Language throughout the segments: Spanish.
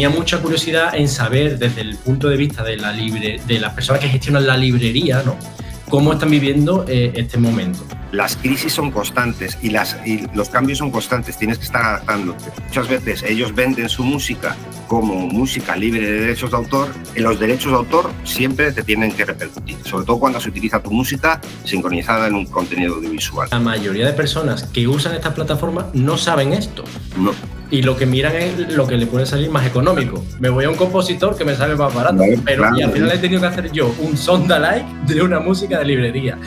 tenía mucha curiosidad en saber desde el punto de vista de las personas que gestionan la librería, ¿no?, cómo están viviendo este momento. Las crisis son constantes y los cambios son constantes, tienes que estar adaptándote. Muchas veces ellos venden su música como música libre de derechos de autor, y los derechos de autor siempre te tienen que repercutir, sobre todo cuando se utiliza tu música sincronizada en un contenido audiovisual. La mayoría de personas que usan estas plataformas no saben esto. No. Y lo que miran es lo que le puede salir más económico. Me voy a un compositor que me sale más barato, pero claro, y al final he tenido que hacer yo un sound-alike de una música de librería.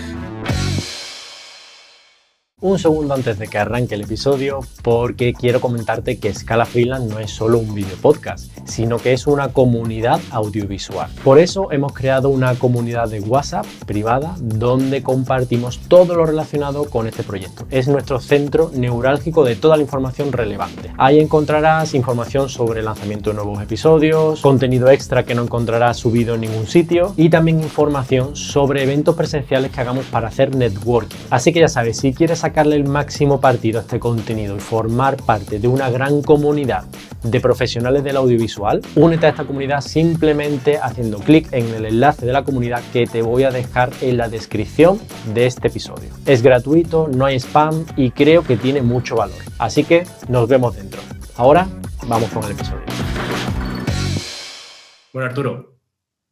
Un segundo antes de que arranque el episodio, porque quiero comentarte que Scala Freelance no es solo un video podcast, sino que es una comunidad audiovisual. Por eso hemos creado una comunidad de WhatsApp privada donde compartimos todo lo relacionado con este proyecto. Es nuestro centro neurálgico de toda la información relevante. Ahí encontrarás información sobre el lanzamiento de nuevos episodios, contenido extra que no encontrarás subido en ningún sitio y también información sobre eventos presenciales que hagamos para hacer networking. Así que ya sabes, si quieres sacarle el máximo partido a este contenido y formar parte de una gran comunidad de profesionales del audiovisual, únete a esta comunidad simplemente haciendo clic en el enlace de la comunidad que te voy a dejar en la descripción de este episodio. Es gratuito, no hay spam y creo que tiene mucho valor. Así que nos vemos dentro. Ahora vamos con el episodio. Bueno, Arturo,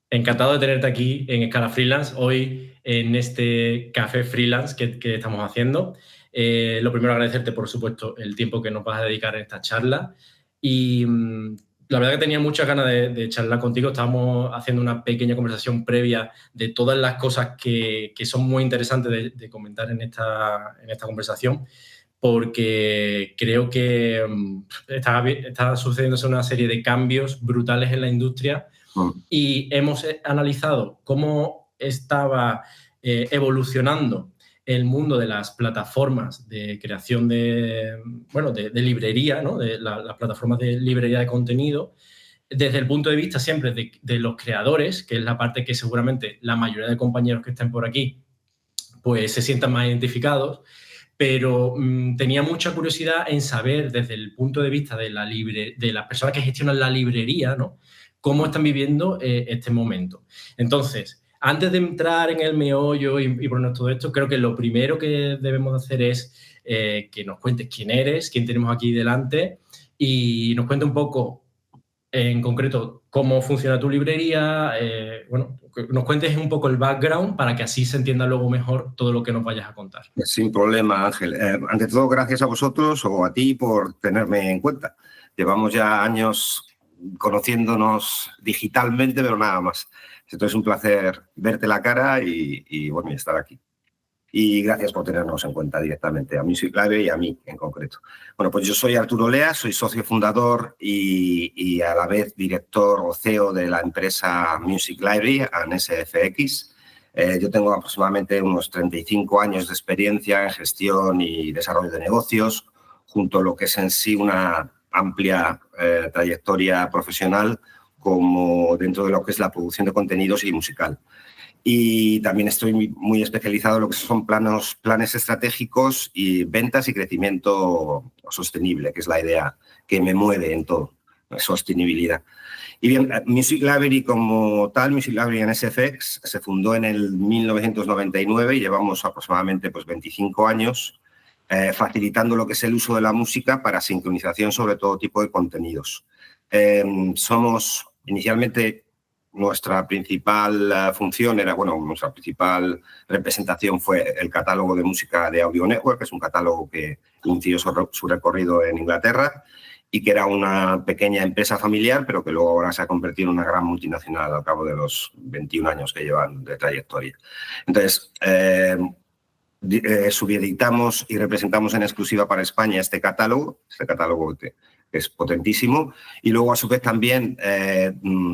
encantado de tenerte aquí en Scala Freelance, hoy en este café freelance que estamos haciendo. Lo primero, agradecerte, por supuesto, el tiempo que nos vas a dedicar en esta charla. Y la verdad que tenía muchas ganas de charlar contigo. Estábamos haciendo una pequeña conversación previa de todas las cosas que son muy interesantes de comentar en esta conversación, porque creo que está sucediéndose una serie de cambios brutales en la industria y hemos analizado cómo estaba evolucionando el mundo de las plataformas de creación de librería, ¿no?, de las plataformas de librería de contenido, desde el punto de vista siempre de los creadores, que es la parte que seguramente la mayoría de compañeros que estén por aquí pues se sientan más identificados, pero tenía mucha curiosidad en saber desde el punto de vista de las personas que gestionan la librería, ¿no?, cómo están viviendo este momento. Entonces, antes de entrar en el meollo y ponernos todo esto, creo que lo primero que debemos hacer es que nos cuentes quién eres, quién tenemos aquí delante y nos cuente un poco, en concreto, cómo funciona tu librería, nos cuentes un poco el background para que así se entienda luego mejor todo lo que nos vayas a contar. Sin problema, Ángel. Ante todo, gracias a vosotros o a ti por tenerme en cuenta. Llevamos ya años conociéndonos digitalmente, pero nada más. Entonces es un placer verte la cara y estar aquí. Y gracias por tenernos en cuenta directamente, a Music Library y a mí en concreto. Bueno, pues yo soy Arturo Lea, soy socio fundador y a la vez director o CEO de la empresa Music Library, ANSFX. Yo tengo aproximadamente unos 35 años de experiencia en gestión y desarrollo de negocios, junto a lo que es en sí una amplia trayectoria profesional como dentro de lo que es la producción de contenidos y musical. Y también estoy muy especializado en lo que son planes estratégicos y ventas y crecimiento sostenible, que es la idea que me mueve en todo, la sostenibilidad. Y bien, Music Library como tal, Music Library en SFX, se fundó en el 1999 y llevamos aproximadamente 25 años facilitando lo que es el uso de la música para sincronización sobre todo tipo de contenidos. Somos inicialmente, nuestra principal función era, nuestra principal representación fue el catálogo de música de Audio Network, que es un catálogo que inició su recorrido en Inglaterra y que era una pequeña empresa familiar, pero que luego ahora se ha convertido en una gran multinacional al cabo de los 21 años que llevan de trayectoria. Entonces, subeditamos y representamos en exclusiva para España este catálogo que es potentísimo, y luego a su vez también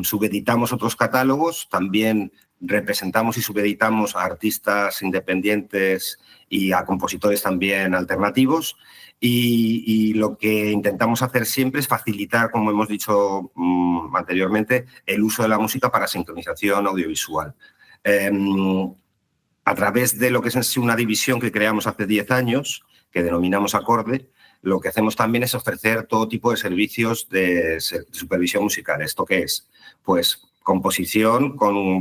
subeditamos otros catálogos, también representamos y subeditamos a artistas independientes y a compositores también alternativos, y lo que intentamos hacer siempre es facilitar, como hemos dicho anteriormente, el uso de la música para sincronización audiovisual. A través de lo que es en sí una división que creamos hace 10 años, que denominamos Acorde, lo que hacemos también es ofrecer todo tipo de servicios de supervisión musical. ¿Esto qué es? Pues composición,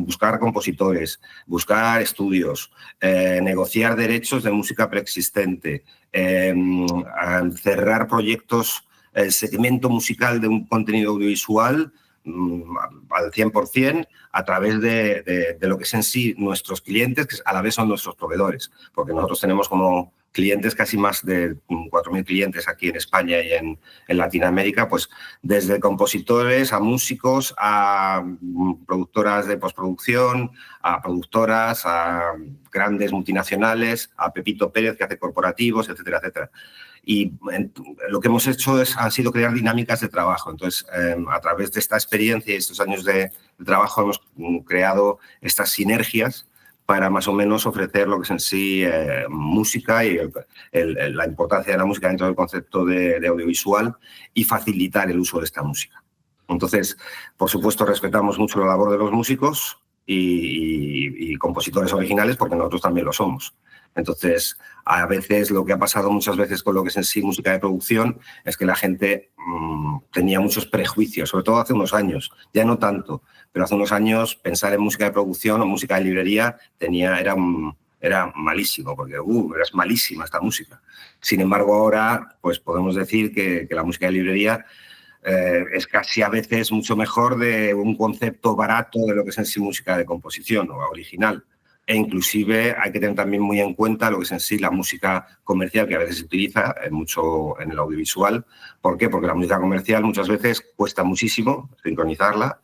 buscar compositores, buscar estudios, negociar derechos de música preexistente, cerrar proyectos, el segmento musical de un contenido audiovisual al 100% a través de lo que es en sí nuestros clientes, que a la vez son nuestros proveedores, porque nosotros tenemos como clientes casi más de 4.000 clientes aquí en España y en Latinoamérica, pues desde compositores a músicos, a productoras de postproducción, a productoras, a grandes multinacionales, a Pepito Pérez que hace corporativos, etcétera, etcétera. Y lo que hemos hecho ha sido crear dinámicas de trabajo. Entonces, a través de esta experiencia y estos años de trabajo hemos creado estas sinergias para más o menos ofrecer lo que es en sí música y la importancia de la música dentro del concepto de audiovisual y facilitar el uso de esta música. Entonces, por supuesto, respetamos mucho la labor de los músicos y compositores originales porque nosotros también lo somos. Entonces, a veces lo que ha pasado muchas veces con lo que es en sí música de producción es que la gente tenía muchos prejuicios, sobre todo hace unos años, ya no tanto, pero hace unos años pensar en música de producción o música de librería era malísimo, porque era malísima esta música. Sin embargo, ahora pues podemos decir que la música de librería es casi a veces mucho mejor de un concepto barato de lo que es en sí música de composición o original. E inclusive hay que tener también muy en cuenta lo que es en sí la música comercial, que a veces se utiliza mucho en el audiovisual. ¿Por qué? Porque la música comercial muchas veces cuesta muchísimo sincronizarla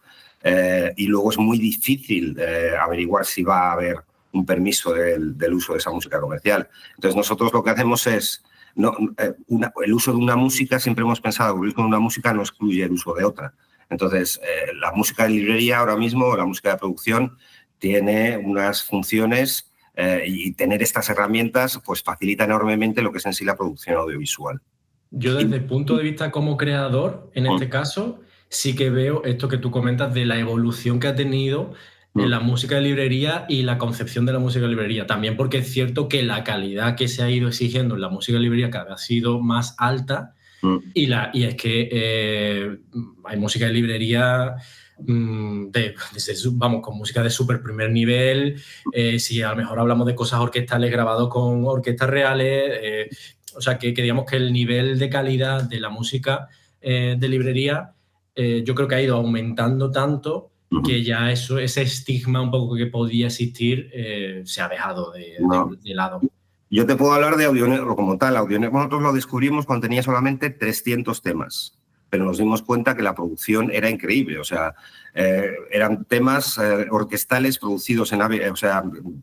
y luego es muy difícil averiguar si va a haber un permiso del uso de esa música comercial. Entonces nosotros lo que hacemos es, el uso de una música, siempre hemos pensado que el uso de una música no excluye el uso de otra. Entonces la música de librería ahora mismo, la música de producción, tiene unas funciones y tener estas herramientas pues facilita enormemente lo que es en sí la producción audiovisual. Yo desde el punto de vista como creador, en este caso, sí que veo esto que tú comentas de la evolución que ha tenido en la música de librería y la concepción de la música de librería. También porque es cierto que la calidad que se ha ido exigiendo en la música de librería cada vez ha sido más alta y es que hay música de librería con música de súper primer nivel, si a lo mejor hablamos de cosas orquestales grabados con orquestas reales, o sea, que digamos que el nivel de calidad de la música de librería yo creo que ha ido aumentando tanto que ya ese estigma un poco que podía existir se ha dejado de lado. Yo te puedo hablar de Audionegro como tal. Audionegro nosotros lo descubrimos cuando tenía solamente 300 temas, pero nos dimos cuenta que la producción era increíble. O sea, eran temas orquestales producidos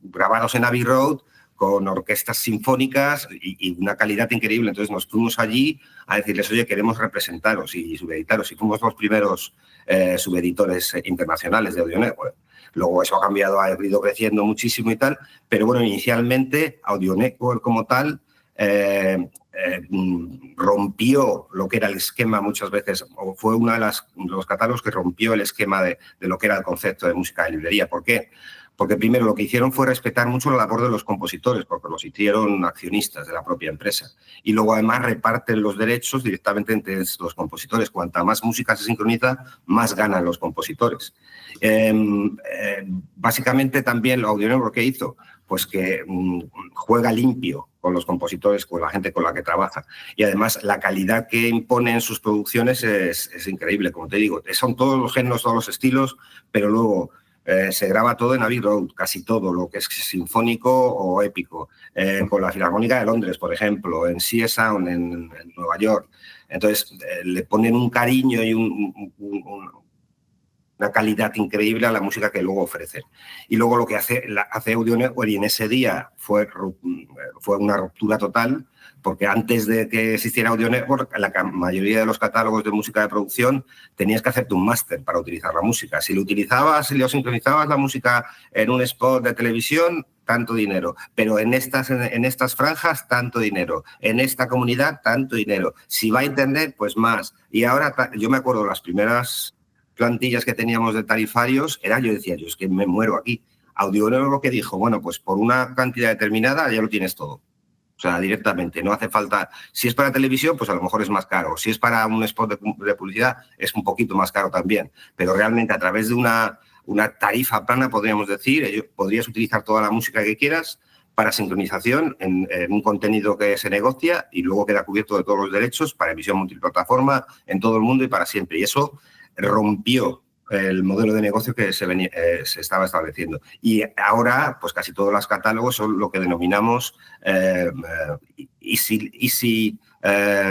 grabados en Abbey Road con orquestas sinfónicas y una calidad increíble. Entonces nos fuimos allí a decirles, oye, queremos representaros y subeditaros. Y fuimos los primeros subeditores internacionales de Audionegro. Luego eso ha cambiado, ha ido creciendo muchísimo y tal, pero bueno, inicialmente Audio Network como tal rompió lo que era el esquema muchas veces, o fue uno de los catálogos que rompió el esquema de lo que era el concepto de música de librería. ¿Por qué? Porque primero lo que hicieron fue respetar mucho la labor de los compositores, porque los hicieron accionistas de la propia empresa. Y luego además reparten los derechos directamente entre los compositores. Cuanta más música se sincroniza, más ganan los compositores. Básicamente también lo Audionegro que hizo, pues que juega limpio con los compositores, con la gente con la que trabaja. Y además la calidad que impone en sus producciones es increíble, como te digo. Son todos los géneros, todos los estilos, pero luego se graba todo en Abbey Road, casi todo, lo que es sinfónico o épico, con la Filarmónica de Londres, por ejemplo, en CSA Sound, en Nueva York. Entonces, le ponen un cariño y una calidad increíble a la música que luego ofrecen. Y luego lo que hace Audio Network, y en ese día fue una ruptura total, porque antes de que existiera Audio Network, la mayoría de los catálogos de música de producción tenías que hacerte un máster para utilizar la música. Si lo sincronizabas la música en un spot de televisión, tanto dinero, pero en estas franjas, tanto dinero, en esta comunidad, tanto dinero. Si va a internet, pues más. Y ahora, yo me acuerdo las primeras plantillas que teníamos de tarifarios, yo decía, yo es que me muero aquí. Audionegro lo que dijo, bueno, pues por una cantidad determinada ya lo tienes todo. O sea, directamente, no hace falta. Si es para televisión, pues a lo mejor es más caro. Si es para un spot de publicidad, es un poquito más caro también. Pero realmente a través de una tarifa plana, podríamos decir, podrías utilizar toda la música que quieras para sincronización en un contenido que se negocia y luego queda cubierto de todos los derechos para emisión multiplataforma en todo el mundo y para siempre. Y eso rompió el modelo de negocio que se estaba estableciendo. Y ahora, pues casi todos los catálogos son lo que denominamos easy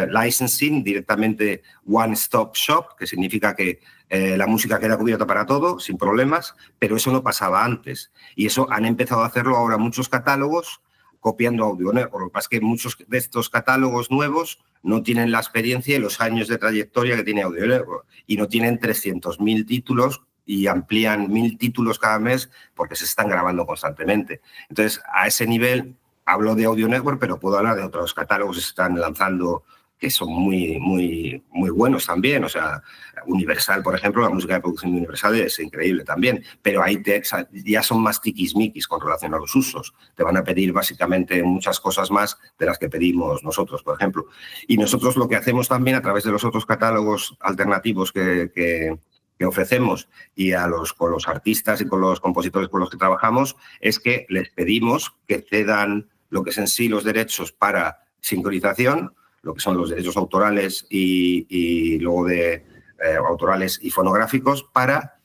licensing, directamente one-stop shop, que significa que la música queda cubierta para todo, sin problemas, pero eso no pasaba antes. Y eso han empezado a hacerlo ahora muchos catálogos copiando Audio Network. Lo que pasa es que muchos de estos catálogos nuevos no tienen la experiencia y los años de trayectoria que tiene Audio Network y no tienen 300.000 títulos y amplían 1.000 títulos cada mes porque se están grabando constantemente. Entonces, a ese nivel hablo de Audio Network, pero puedo hablar de otros catálogos que se están lanzando que son muy buenos también. O sea, Universal, por ejemplo, la música de producción de Universal es increíble también, pero ahí ya son más tiquismiquis con relación a los usos. Te van a pedir básicamente muchas cosas más de las que pedimos nosotros, por ejemplo. Y nosotros lo que hacemos también a través de los otros catálogos alternativos que ofrecemos y con los artistas y con los compositores con los que trabajamos es que les pedimos que cedan lo que es en sí los derechos para sincronización, lo que son los derechos autorales y luego de autorales y fonográficos para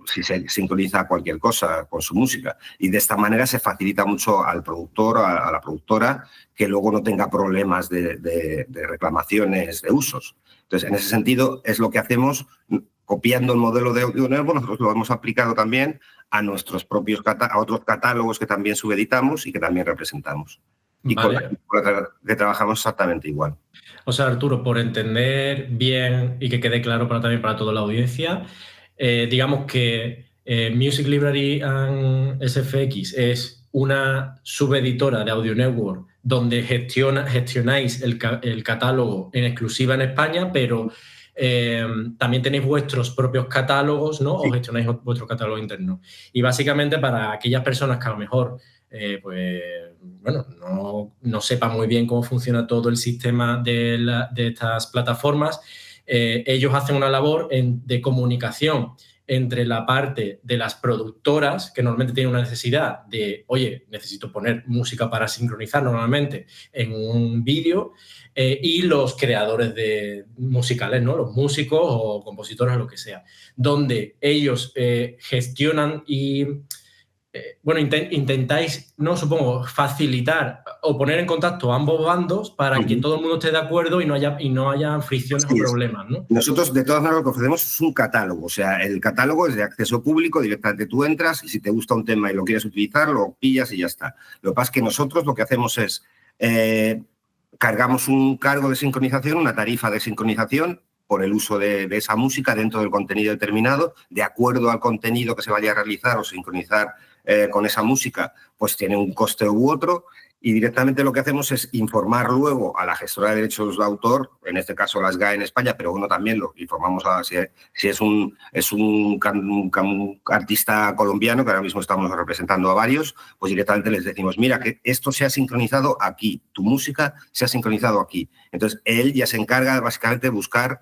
si se sincroniza cualquier cosa con su música. Y de esta manera se facilita mucho al productor, a la productora, que luego no tenga problemas de reclamaciones de usos. Entonces, en ese sentido, es lo que hacemos copiando el modelo de Audio Network. Nosotros lo hemos aplicado también a nuestros propios a otros catálogos que también subeditamos y que también representamos. Y vale. con la que trabajamos exactamente igual. O sea, Arturo, por entender bien y que quede claro también para toda la audiencia, digamos que Music Library and SFX es una subeditora de Audio Network donde gestionáis el catálogo en exclusiva en España, pero también tenéis vuestros propios catálogos, ¿no? Sí. O gestionáis vuestro catálogo interno. Y básicamente para aquellas personas que a lo mejor no sepa muy bien cómo funciona todo el sistema de estas plataformas, ellos hacen una labor de comunicación entre la parte de las productoras, que normalmente tienen una necesidad de, oye, necesito poner música para sincronizar normalmente en un vídeo, y los creadores musicales, ¿no? Los músicos o compositores, lo que sea, donde ellos gestionan y intentáis, no supongo, facilitar o poner en contacto a ambos bandos para que todo el mundo esté de acuerdo y no haya fricciones o problemas, ¿no? Nosotros, de todas maneras, lo que ofrecemos es un catálogo. O sea, el catálogo es de acceso público, directamente tú entras y si te gusta un tema y lo quieres utilizar, lo pillas y ya está. Lo que pasa es que nosotros lo que hacemos es cargamos un cargo de sincronización, una tarifa de sincronización por el uso de esa música dentro del contenido determinado, de acuerdo al contenido que se vaya a realizar o sincronizar con esa música, pues tiene un coste u otro, y directamente lo que hacemos es informar luego a la gestora de derechos de autor, en este caso la SGAE en España, pero bueno, también lo informamos si es un artista colombiano, que ahora mismo estamos representando a varios, pues directamente les decimos, mira, que esto se ha sincronizado aquí, tu música se ha sincronizado aquí. Entonces, él ya se encarga básicamente de buscar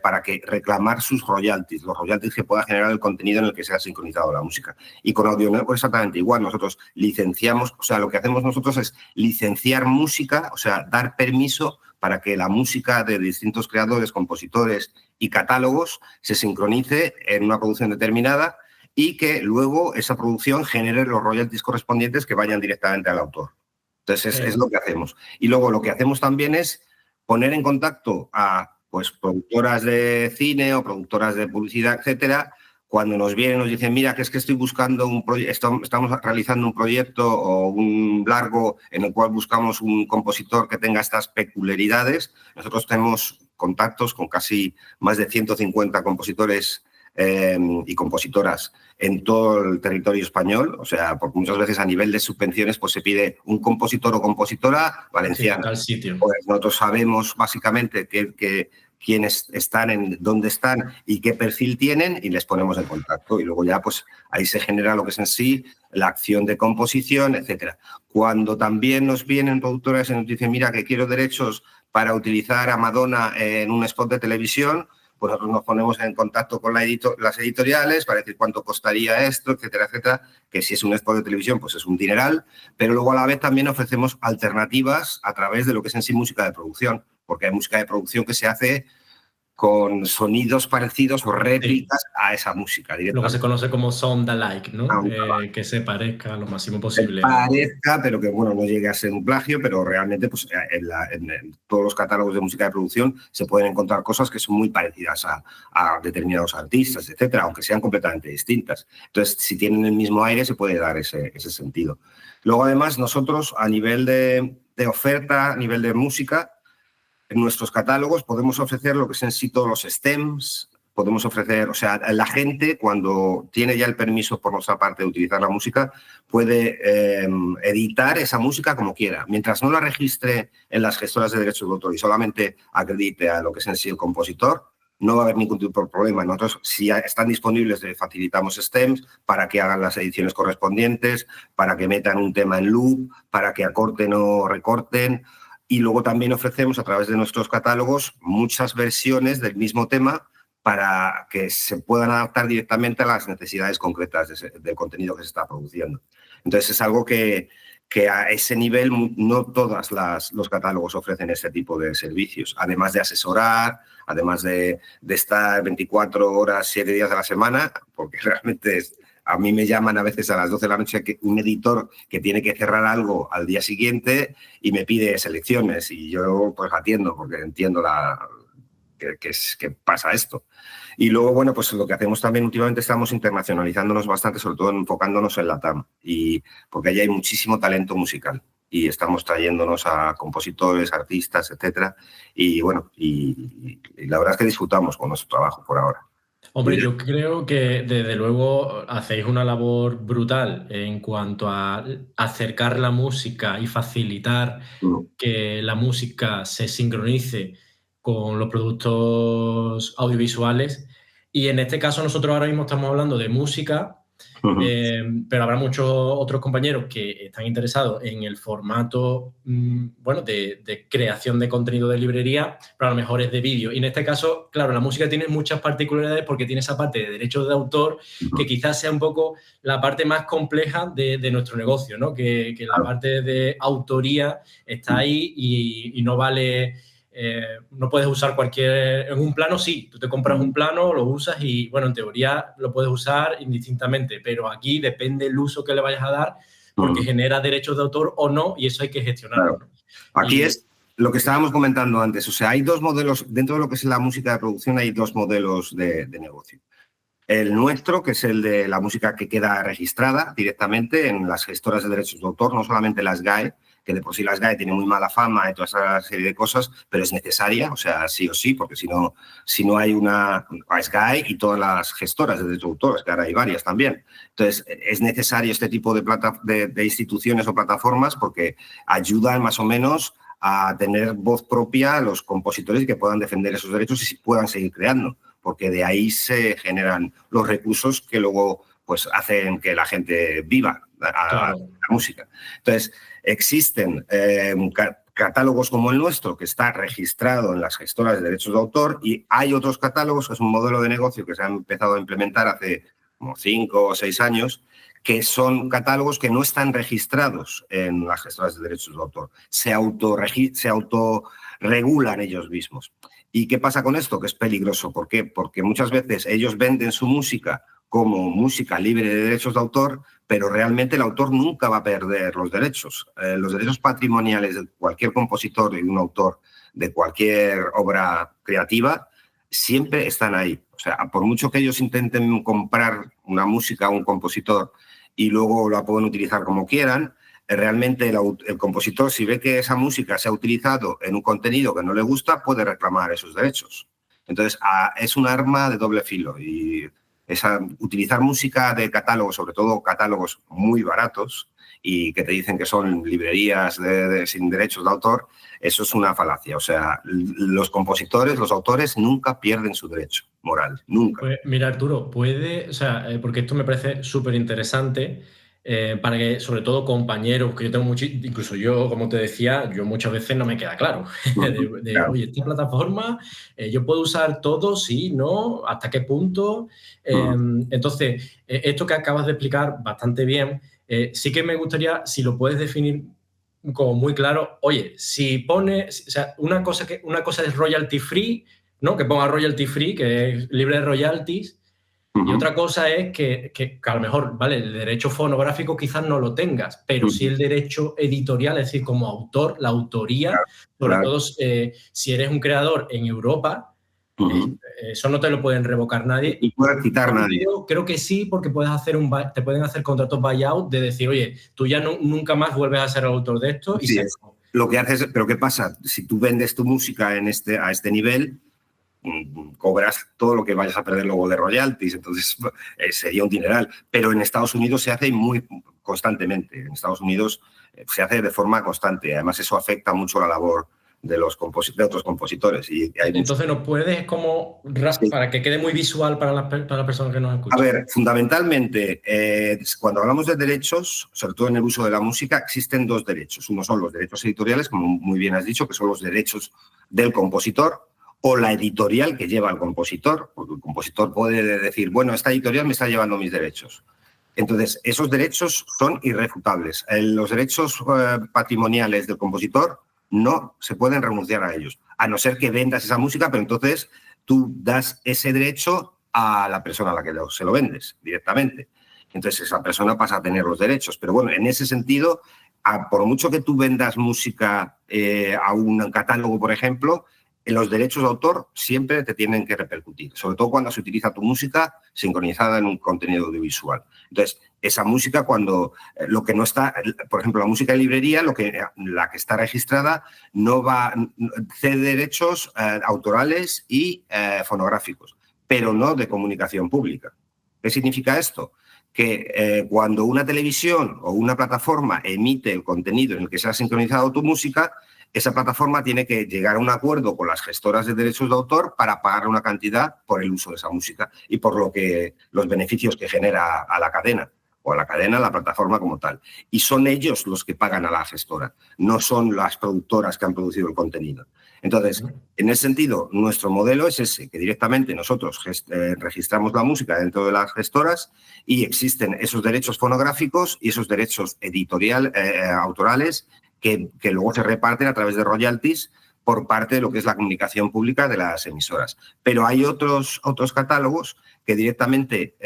para que reclamar sus royalties, los royalties que pueda generar el contenido en el que se ha sincronizado la música. Y con Audio Network exactamente igual, nosotros licenciamos, o sea, lo que hacemos nosotros es licenciar música, o sea, dar permiso para que la música de distintos creadores, compositores y catálogos se sincronice en una producción determinada y que luego esa producción genere los royalties correspondientes que vayan directamente al autor. Entonces, es lo que hacemos. Y luego lo que hacemos también es poner en contacto a pues, productoras de cine o productoras de publicidad, etcétera. Cuando nos vienen nos dicen, mira, que es que estoy buscando un proyecto, estamos realizando un proyecto o un largo en el cual buscamos un compositor que tenga estas peculiaridades. Nosotros tenemos contactos con casi más de 150 compositores y compositoras en todo el territorio español, o sea, porque muchas veces a nivel de subvenciones pues se pide un compositor o compositora valenciana. Sí, tal sitio. Pues nosotros sabemos básicamente quiénes están, dónde están y qué perfil tienen, y les ponemos en contacto. Y luego ya pues ahí se genera lo que es en sí la acción de composición, etcétera. Cuando también nos vienen productoras y nos dicen, mira, que quiero derechos para utilizar a Madonna en un spot de televisión, pues nosotros nos ponemos en contacto con las editoriales para decir cuánto costaría esto, etcétera, etcétera, que si es un spot de televisión, pues es un dineral, pero luego a la vez también ofrecemos alternativas a través de lo que es en sí música de producción, porque hay música de producción que se hace con sonidos parecidos o réplicas a esa música Lo que directamente. se conoce como sound alike, ¿no? Que se parezca lo máximo posible. Parezca, pero que bueno, no llegue a ser un plagio, pero realmente pues, en todos los catálogos de música de producción se pueden encontrar cosas que son muy parecidas a determinados artistas, etcétera, aunque sean completamente distintas. Entonces, si tienen el mismo aire, se puede dar ese sentido. Luego, además, nosotros a nivel de oferta, a nivel de música, en nuestros catálogos podemos ofrecer lo que es en sí todos los stems, podemos ofrecer, o sea, la gente cuando tiene ya el permiso por nuestra parte de utilizar la música puede editar esa música como quiera. Mientras no la registre en las gestoras de derechos de autor y solamente acredite a lo que es en sí el compositor, no va a haber ningún tipo de problema. Nosotros, si están disponibles, les facilitamos stems para que hagan las ediciones correspondientes, para que metan un tema en loop, para que acorten o recorten. Y luego también ofrecemos a través de nuestros catálogos muchas versiones del mismo tema para que se puedan adaptar directamente a las necesidades concretas del contenido que se está produciendo. Entonces es algo que a ese nivel no todos los catálogos ofrecen ese tipo de servicios, además de asesorar, además de estar 24 horas, 7 días a la semana, porque realmente a mí me llaman a veces a las 12 de la noche un editor que tiene que cerrar algo al día siguiente y me pide selecciones y yo pues atiendo porque entiendo que pasa esto. Y luego, bueno, pues lo que hacemos también últimamente estamos internacionalizándonos bastante, sobre todo enfocándonos en LATAM, porque allí hay muchísimo talento musical y estamos trayéndonos a compositores, artistas, etcétera. Y bueno, y la verdad es que disfrutamos con nuestro trabajo por ahora. Hombre, yo creo que desde luego hacéis una labor brutal en cuanto a acercar la música y facilitar que la música se sincronice con los productos audiovisuales. Y en este caso nosotros ahora mismo estamos hablando de música, pero habrá muchos otros compañeros que están interesados en el formato bueno, de creación de contenido de librería, pero a lo mejor es de vídeo. Y en este caso, claro, la música tiene muchas particularidades porque tiene esa parte de derechos de autor que quizás sea un poco la parte más compleja de nuestro negocio, ¿no? Que la parte de autoría está ahí y no vale... no puedes usar en un plano sí, tú te compras un plano, lo usas y bueno, en teoría lo puedes usar indistintamente, pero aquí depende el uso que le vayas a dar porque genera derechos de autor o no y eso hay que gestionarlo. Claro. Aquí es lo que estábamos comentando antes, o sea, hay dos modelos, dentro de lo que es la música de producción hay dos modelos de negocio. El nuestro, que es el de la música que queda registrada directamente en las gestoras de derechos de autor, no solamente las GAE, que de por sí las GAE tienen muy mala fama y toda esa serie de cosas, pero es necesaria, o sea, sí o sí, porque si no hay una GAE y todas las gestoras de derechos de autor, que ahora hay varias también. Entonces, es necesario este tipo de instituciones o plataformas porque ayudan más o menos a tener voz propia a los compositores y que puedan defender esos derechos y puedan seguir creando, porque de ahí se generan los recursos que luego pues, hacen que la gente viva a la música. Entonces, existen catálogos como el nuestro, que está registrado en las gestoras de derechos de autor, y hay otros catálogos, que es un modelo de negocio que se ha empezado a implementar hace como 5 o 6 años, que son catálogos que no están registrados en las gestoras de derechos de autor. Se autorregulan ellos mismos. ¿Y qué pasa con esto? Que es peligroso. ¿Por qué? Porque muchas veces ellos venden su música como música libre de derechos de autor, pero realmente el autor nunca va a perder los derechos. Los derechos patrimoniales de cualquier compositor y un autor de cualquier obra creativa siempre están ahí. O sea, por mucho que ellos intenten comprar una música a un compositor y luego la pueden utilizar como quieran, realmente el compositor, si ve que esa música se ha utilizado en un contenido que no le gusta, puede reclamar esos derechos. Entonces, es un arma de doble filo y utilizar música de catálogos, sobre todo catálogos muy baratos, y que te dicen que son librerías sin derechos de autor, eso es una falacia. O sea, los compositores, los autores nunca pierden su derecho moral, nunca. Pues mira, Arturo, puede, o sea, porque esto me parece súper interesante para que, sobre todo, compañeros, que yo tengo mucho, incluso yo, como te decía, yo muchas veces no me queda claro. Claro. Oye, esta plataforma, yo puedo usar todo, sí, no, hasta qué punto. Entonces, esto que acabas de explicar bastante bien, sí que me gustaría, si lo puedes definir como muy claro, oye, si pones, o sea, una cosa es royalty free, ¿no? Que ponga royalty free, que es libre de royalties, y otra cosa es que a lo mejor, vale, el derecho fonográfico quizás no lo tengas, pero sí el derecho editorial, es decir, como autor, la autoría, sobre todo si eres un creador en Europa, eso no te lo pueden revocar nadie. Y puede quitar nadie. Yo creo que sí, porque puedes hacer te pueden hacer contratos buyout de decir, oye, tú ya nunca más vuelves a ser el autor de esto y Sí, se acabó. Lo que haces, pero ¿qué pasa? Si tú vendes tu música a este nivel, cobras todo lo que vayas a perder luego de royalties, entonces sería un dineral. Pero en Estados Unidos se hace muy constantemente. En Estados Unidos se hace de forma constante. Además, eso afecta mucho la labor de otros compositores. Y entonces no puedes como para que quede muy visual para las personas que nos escuchan. A ver, fundamentalmente, cuando hablamos de derechos, sobre todo en el uso de la música, existen dos derechos. Uno son los derechos editoriales, como muy bien has dicho, que son los derechos del compositor, o la editorial que lleva al compositor, porque el compositor puede decir, bueno, esta editorial me está llevando mis derechos. Entonces, esos derechos son irrefutables. Los derechos patrimoniales del compositor no se pueden renunciar a ellos, a no ser que vendas esa música, pero entonces tú das ese derecho a la persona a la que se lo vendes directamente. Entonces, esa persona pasa a tener los derechos. Pero bueno, en ese sentido, por mucho que tú vendas música a un catálogo, por ejemplo, los derechos de autor siempre te tienen que repercutir, sobre todo cuando se utiliza tu música sincronizada en un contenido audiovisual. Entonces, esa música cuando lo que no está, por ejemplo, la música de librería, la que está registrada no cede derechos autorales y fonográficos, pero no de comunicación pública. ¿Qué significa esto? Que cuando una televisión o una plataforma emite el contenido en el que se ha sincronizado tu música, esa plataforma tiene que llegar a un acuerdo con las gestoras de derechos de autor para pagar una cantidad por el uso de esa música y por los beneficios que genera a la cadena, o a la cadena, a la plataforma como tal. Y son ellos los que pagan a la gestora, no son las productoras que han producido el contenido. Entonces, en ese sentido, nuestro modelo es ese, que directamente nosotros registramos la música dentro de las gestoras y existen esos derechos fonográficos y esos derechos autorales que luego se reparten a través de royalties por parte de lo que es la comunicación pública de las emisoras. Pero hay otros catálogos que directamente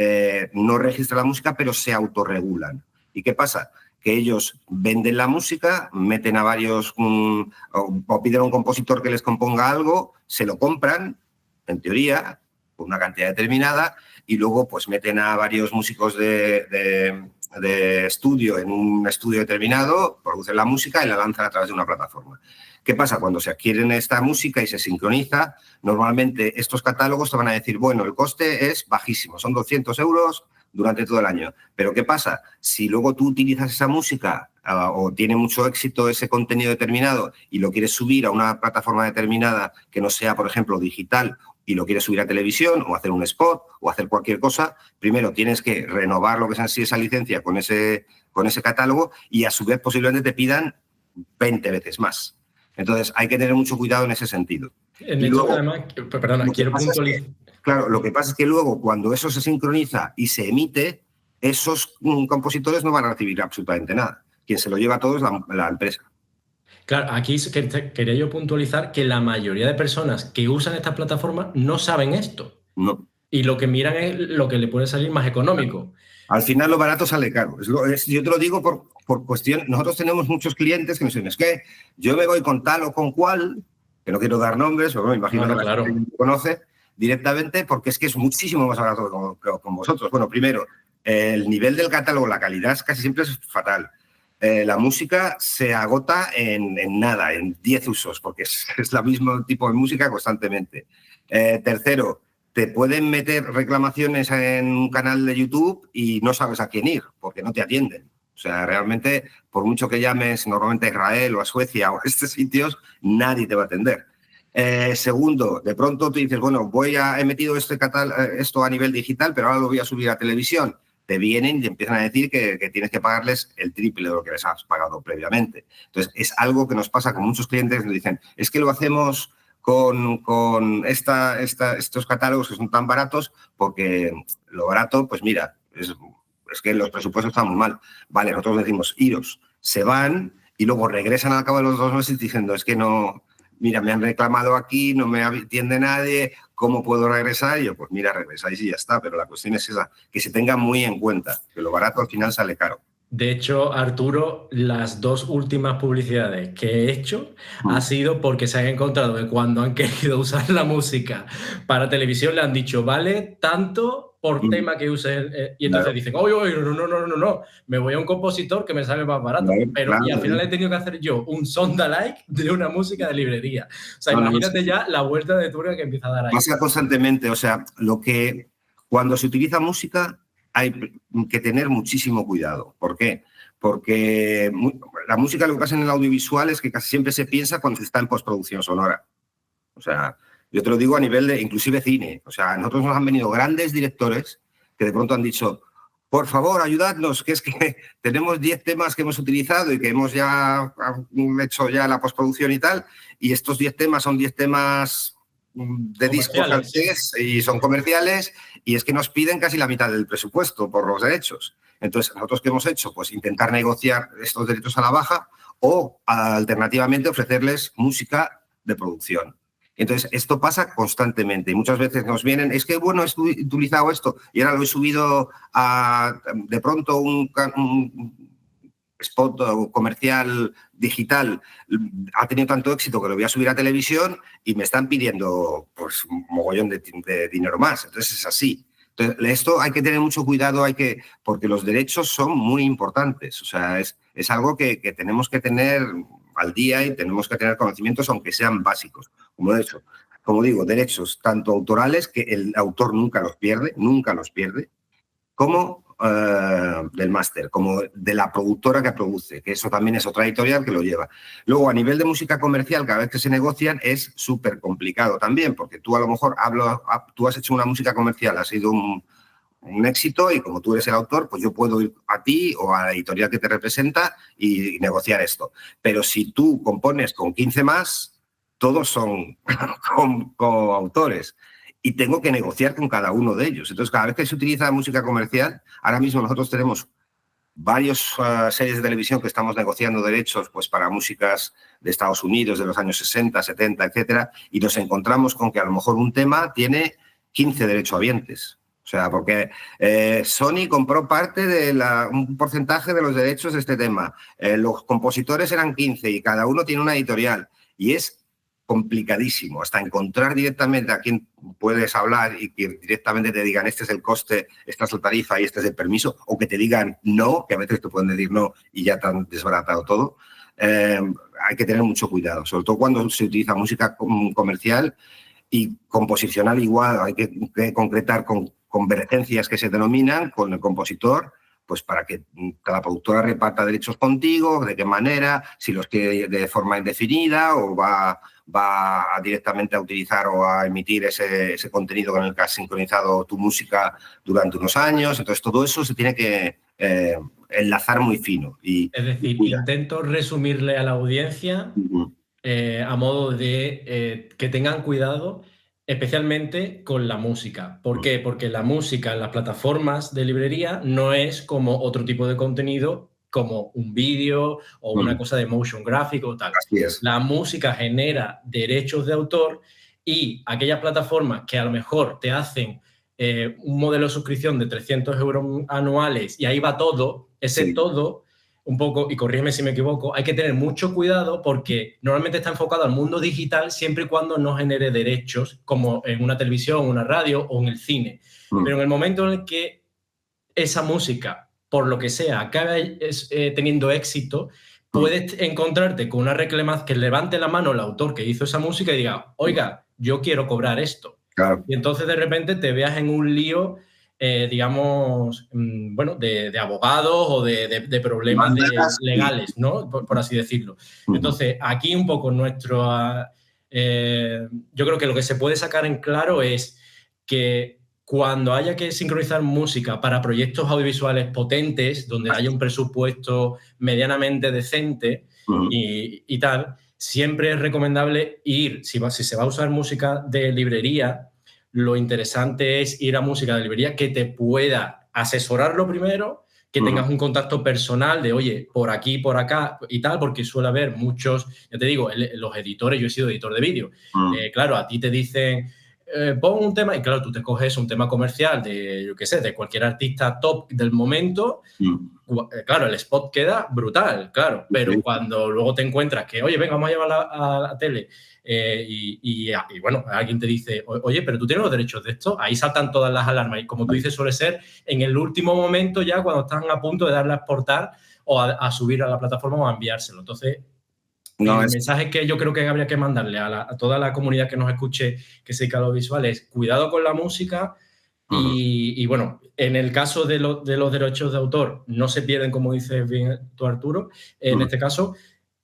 no registran la música, pero se autorregulan. ¿Y qué pasa? Que ellos venden la música, meten a varios o piden a un compositor que les componga algo, se lo compran, en teoría, por una cantidad determinada, y luego pues meten a varios músicos de estudio en un estudio determinado, producen la música y la lanzan a través de una plataforma. ¿Qué pasa? Cuando se adquieren esta música y se sincroniza, normalmente estos catálogos te van a decir, bueno, el coste es bajísimo, son 200 euros durante todo el año. Pero ¿qué pasa? Si luego tú utilizas esa música o tiene mucho éxito ese contenido determinado y lo quieres subir a una plataforma determinada que no sea, por ejemplo, digital, y lo quieres subir a televisión o hacer un spot o hacer cualquier cosa, primero tienes que renovar lo que es así esa licencia con ese catálogo y a su vez posiblemente te pidan 20 veces más. Entonces hay que tener mucho cuidado en ese sentido. En hecho, luego, además, perdona, quiero puntualizar. Claro, lo que pasa es que luego cuando eso se sincroniza y se emite, esos compositores no van a recibir absolutamente nada. Quien se lo lleva todo es la empresa. Claro, aquí quería yo puntualizar que la mayoría de personas que usan estas plataformas no saben esto. No. Y lo que miran es lo que le puede salir más económico. Al final lo barato sale caro. Yo te lo digo por cuestión. Nosotros tenemos muchos clientes que nos dicen, es que yo me voy con tal o con cual, que no quiero dar nombres, pero me imagino que la gente me conoce directamente, porque es que es muchísimo más barato con vosotros. Bueno, primero, el nivel del catálogo, la calidad casi siempre es fatal. La música se agota en nada, en 10 usos, porque es el mismo tipo de música constantemente. Tercero, te pueden meter reclamaciones en un canal de YouTube y no sabes a quién ir, porque no te atienden. O sea, realmente, por mucho que llames normalmente a Israel o a Suecia o a estos sitios, nadie te va a atender. Segundo, de pronto tú dices, bueno, he metido esto a nivel digital, pero ahora lo voy a subir a televisión. Te vienen y te empiezan a decir que tienes que pagarles el triple de lo que les has pagado previamente. Entonces, es algo que nos pasa con muchos clientes que nos dicen, es que lo hacemos con estos catálogos que son tan baratos porque lo barato, pues mira, es que los presupuestos están muy mal. Vale, nosotros decimos, iros, se van y luego regresan al cabo de los 2 meses diciendo, es que no, mira, me han reclamado aquí, no me atiende nadie, ¿cómo puedo regresar? Y yo, pues mira, regresáis y ya está, pero la cuestión es esa, que se tenga muy en cuenta, que lo barato al final sale caro. De hecho, Arturo, las 2 últimas publicidades que he hecho ha sido porque se han encontrado que cuando han querido usar la música para televisión le han dicho, vale tanto por tema que uses. Y entonces dicen, oye, no, me voy a un compositor que me sale más barato. Y al final he tenido que hacer yo un sound-alike de una música de librería. O sea, imagínate ya la vuelta de tuerca que empieza a dar ahí. Pasa constantemente, o sea, cuando se utiliza música hay que tener muchísimo cuidado. ¿Por qué? Porque la música, lo que pasa en el audiovisual es que casi siempre se piensa cuando se está en postproducción sonora. O sea, yo te lo digo a nivel de inclusive cine. O sea, a nosotros nos han venido grandes directores que de pronto han dicho, por favor, ayudadnos, que es que tenemos 10 temas que hemos utilizado y que hemos ya hecho ya la postproducción y tal, y estos 10 temas son 10 temas de discos francés y son comerciales, y es que nos piden casi la mitad del presupuesto por los derechos. Entonces, ¿nosotros qué hemos hecho? Pues intentar negociar estos derechos a la baja o, alternativamente, ofrecerles música de producción. Entonces, esto pasa constantemente y muchas veces nos vienen, es que, bueno, he utilizado esto y ahora lo he subido de pronto un spot comercial digital ha tenido tanto éxito que lo voy a subir a televisión y me están pidiendo pues un mogollón de dinero más. Entonces es así. Entonces, esto hay que tener mucho cuidado, porque los derechos son muy importantes. O sea, es algo que tenemos que tener al día y tenemos que tener conocimientos, aunque sean básicos. Como digo, derechos tanto autorales, que el autor nunca los pierde, como del máster, como de la productora que produce, que eso también es otra editorial que lo lleva. Luego, a nivel de música comercial, cada vez que se negocian es súper complicado también, porque tú a lo mejor tú has hecho una música comercial, ha sido un éxito y como tú eres el autor, pues yo puedo ir a ti o a la editorial que te representa y negociar esto. Pero si tú compones con 15 más, todos son coautores. Y tengo que negociar con cada uno de ellos. Entonces, cada vez que se utiliza música comercial, ahora mismo nosotros tenemos varias series de televisión que estamos negociando derechos pues, para músicas de Estados Unidos de los años 60, 70, etcétera, y nos encontramos con que a lo mejor un tema tiene 15 derechohabientes. O sea, porque Sony compró parte de un porcentaje de los derechos de este tema. Los compositores eran 15 y cada uno tiene una editorial. Y es complicadísimo, hasta encontrar directamente a quién puedes hablar y que directamente te digan este es el coste, esta es la tarifa y este es el permiso, o que te digan no, que a veces te pueden decir no y ya te han desbaratado todo. Hay que tener mucho cuidado, sobre todo cuando se utiliza música comercial y composicional igual, hay que concretar con convergencias que se denominan con el compositor, pues para que cada productora reparta derechos contigo, de qué manera, si los quiere de forma indefinida o va directamente a utilizar o a emitir ese contenido con el que has sincronizado tu música durante unos años. Entonces, todo eso se tiene que enlazar muy fino. Es decir, intento resumirle a la audiencia a modo de que tengan cuidado especialmente con la música. ¿Por qué? Porque la música en las plataformas de librería no es como otro tipo de contenido, como un vídeo o una cosa de motion gráfico o tal. Así es. La música genera derechos de autor y aquellas plataformas que a lo mejor te hacen un modelo de suscripción de 300 euros anuales y ahí va todo, todo, un poco, y corrígeme si me equivoco, hay que tener mucho cuidado porque normalmente está enfocado al mundo digital siempre y cuando no genere derechos, como en una televisión, una radio o en el cine. Pero en el momento en el que esa música, por lo que sea, acabe teniendo éxito, puedes encontrarte con una reclamación que levante la mano el autor que hizo esa música y diga, oiga, yo quiero cobrar esto. Claro. Y entonces de repente te veas en un lío digamos, bueno, de abogados o de problemas legales, ¿no? Por así decirlo. Entonces, aquí un poco yo creo que lo que se puede sacar en claro es que cuando haya que sincronizar música para proyectos audiovisuales potentes, donde haya un presupuesto medianamente decente y tal, siempre es recomendable ir, si se va a usar música de librería, lo interesante es ir a música de librería que te pueda asesorar lo primero, que tengas un contacto personal de, oye, por aquí, por acá y tal, porque suele haber muchos, ya te digo, los editores, yo he sido editor de vídeo, claro, a ti te dicen, pon un tema, y claro, tú te coges un tema comercial de, yo qué sé, de cualquier artista top del momento, claro, el spot queda brutal, claro, pero cuando luego te encuentras que, oye, venga, vamos a llevarla a la tele, y bueno, alguien te dice, oye, pero tú tienes los derechos de esto, ahí saltan todas las alarmas, y como tú dices, suele ser en el último momento ya cuando están a punto de darle a exportar o a subir a la plataforma o a enviárselo. Entonces, el mensaje que yo creo que habría que mandarle a toda la comunidad que nos escuche que se dedica a lo visual es cuidado con la música y bueno, en el caso de los derechos de autor no se pierden, como dices bien tú, Arturo, en este caso,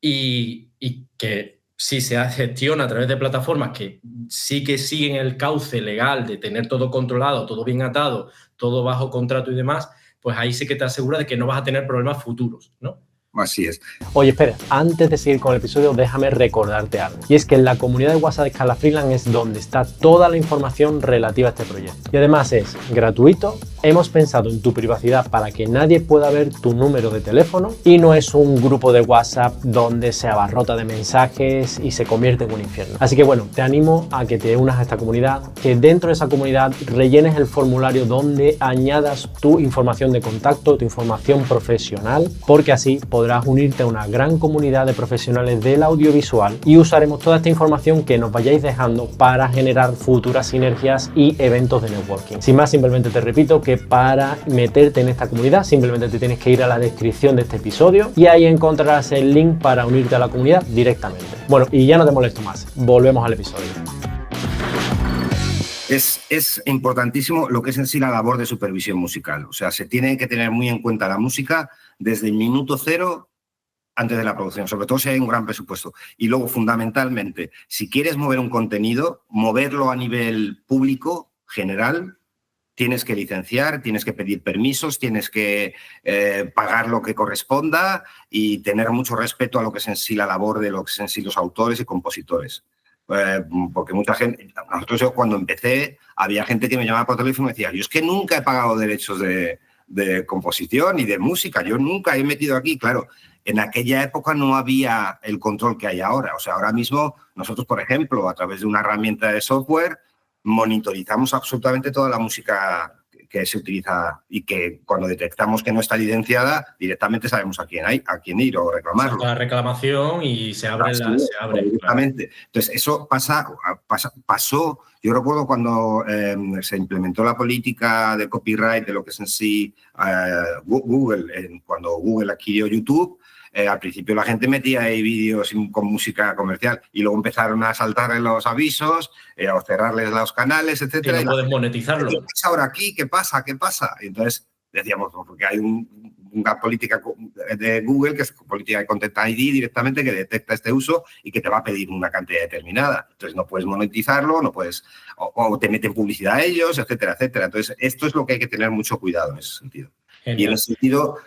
y que si se gestiona a través de plataformas que sí que siguen el cauce legal de tener todo controlado, todo bien atado, todo bajo contrato y demás, pues ahí sí que te asegura de que no vas a tener problemas futuros, ¿no? Así es. Oye, espera, antes de seguir con el episodio, déjame recordarte algo. Y es que en la comunidad de WhatsApp de Scala Freelance es donde está toda la información relativa a este proyecto. Y además es gratuito, hemos pensado en tu privacidad para que nadie pueda ver tu número de teléfono y no es un grupo de WhatsApp donde se abarrota de mensajes y se convierte en un infierno. Así que bueno, te animo a que te unas a esta comunidad, que dentro de esa comunidad rellenes el formulario donde añadas tu información de contacto, tu información profesional, porque así podrás unirte a una gran comunidad de profesionales del audiovisual y usaremos toda esta información que nos vayáis dejando para generar futuras sinergias y eventos de networking. Sin más, simplemente te repito que para meterte en esta comunidad simplemente te tienes que ir a la descripción de este episodio y ahí encontrarás el link para unirte a la comunidad directamente. Bueno, y ya no te molesto más, volvemos al episodio. Es importantísimo lo que es en sí la labor de supervisión musical. O sea, se tiene que tener muy en cuenta la música desde el minuto cero antes de la producción, sobre todo si hay un gran presupuesto. Y luego, fundamentalmente, si quieres mover un contenido, moverlo a nivel público, general, tienes que licenciar, tienes que pedir permisos, tienes que pagar lo que corresponda y tener mucho respeto a lo que es en sí la labor de lo que es en sí los autores y compositores. Porque mucha gente, yo cuando empecé, había gente que me llamaba por teléfono y me decía, yo es que nunca he pagado derechos de composición y de música, yo nunca he metido aquí. Claro, en aquella época no había el control que hay ahora. O sea, ahora mismo nosotros, por ejemplo, a través de una herramienta de software, monitorizamos absolutamente toda la música que se utiliza y que cuando detectamos que no está licenciada, directamente sabemos a quién ir o reclamarlo. La reclamación y se abre. Directamente. Claro. Entonces, eso pasó. Yo recuerdo cuando se implementó la política de copyright de lo que es en sí Google, cuando Google adquirió YouTube. Al principio la gente metía ahí vídeos con música comercial y luego empezaron a saltarle los avisos, a cerrarles los canales, etc. Y no puedes monetizarlo. ¿Qué pasa ahora aquí? ¿Qué pasa? ¿Qué pasa? Y entonces decíamos, porque hay una política de Google, que es política de Content ID directamente, que detecta este uso y que te va a pedir una cantidad determinada. Entonces no puedes monetizarlo, no puedes, o te meten publicidad a ellos, etcétera, etcétera. Entonces esto es lo que hay que tener mucho cuidado en ese sentido. Genial. Y en ese sentido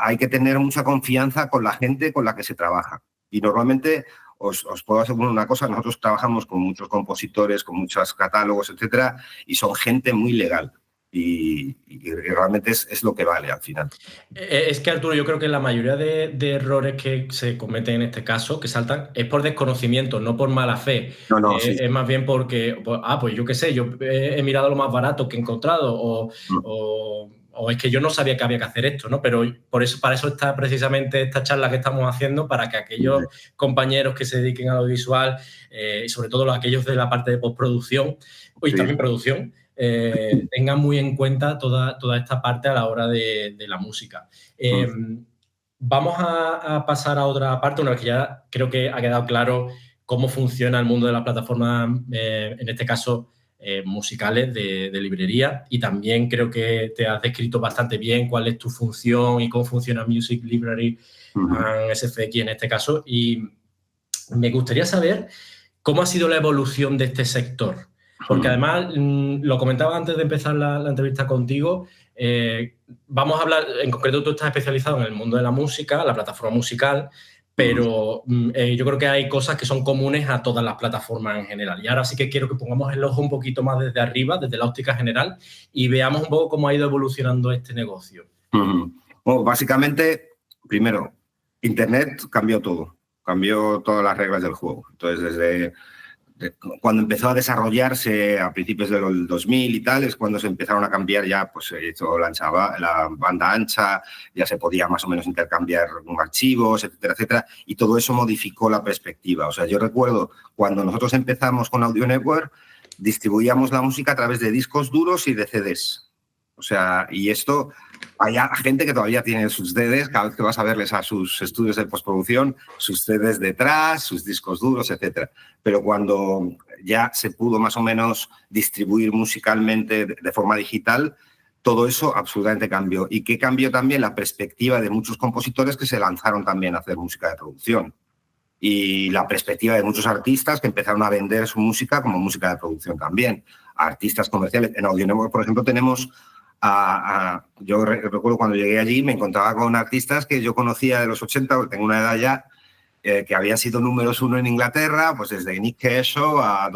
hay que tener mucha confianza con la gente con la que se trabaja. Y normalmente os puedo asegurar una cosa, nosotros trabajamos con muchos compositores, con muchos catálogos, etcétera, y son gente muy legal. Y realmente es lo que vale al final. Es que, Arturo, yo creo que la mayoría de errores que se cometen en este caso, que saltan, es por desconocimiento, no por mala fe. No, sí. Es más bien porque, pues yo qué sé, yo he mirado lo más barato que he encontrado o es que yo no sabía que había que hacer esto, ¿no? Pero para eso está precisamente esta charla que estamos haciendo, para que aquellos compañeros que se dediquen al audiovisual, y sobre todo aquellos de la parte de postproducción y también producción, tengan muy en cuenta toda esta parte a la hora de la música. Vamos a pasar a otra parte, una vez que ya creo que ha quedado claro cómo funciona el mundo de las plataformas, en este caso musicales de librería, y también creo que te has descrito bastante bien cuál es tu función y cómo funciona Music Library and SFX en este caso, y me gustaría saber cómo ha sido la evolución de este sector. Porque además, lo comentaba antes de empezar la entrevista contigo, vamos a hablar, en concreto tú estás especializado en el mundo de la música, la plataforma musical, pero yo creo que hay cosas que son comunes a todas las plataformas en general. Y ahora sí que quiero que pongamos el ojo un poquito más desde arriba, desde la óptica general, y veamos un poco cómo ha ido evolucionando este negocio. Bueno, básicamente, primero, Internet cambió todo, cambió todas las reglas del juego. Entonces, desde cuando empezó a desarrollarse a principios del 2000 y tal, es cuando se empezaron a cambiar ya, pues se hizo la banda ancha, ya se podía más o menos intercambiar archivos, etcétera, etcétera, y todo eso modificó la perspectiva. O sea, yo recuerdo cuando nosotros empezamos con Audio Network, distribuíamos la música a través de discos duros y de CDs. O sea, y esto, hay gente que todavía tiene sus CDs, cada vez que vas a verles a sus estudios de postproducción, sus CDs detrás, sus discos duros, etcétera. Pero cuando ya se pudo más o menos distribuir musicalmente de forma digital, todo eso absolutamente cambió. ¿Y qué cambió también? La perspectiva de muchos compositores que se lanzaron también a hacer música de producción. Y la perspectiva de muchos artistas que empezaron a vender su música como música de producción también. Artistas comerciales. En Audio Network, por ejemplo, tenemos... yo recuerdo cuando llegué allí, me encontraba con artistas que yo conocía de los 80, porque tengo una edad ya, que habían sido números 1 en Inglaterra, pues desde Nick Kershaw a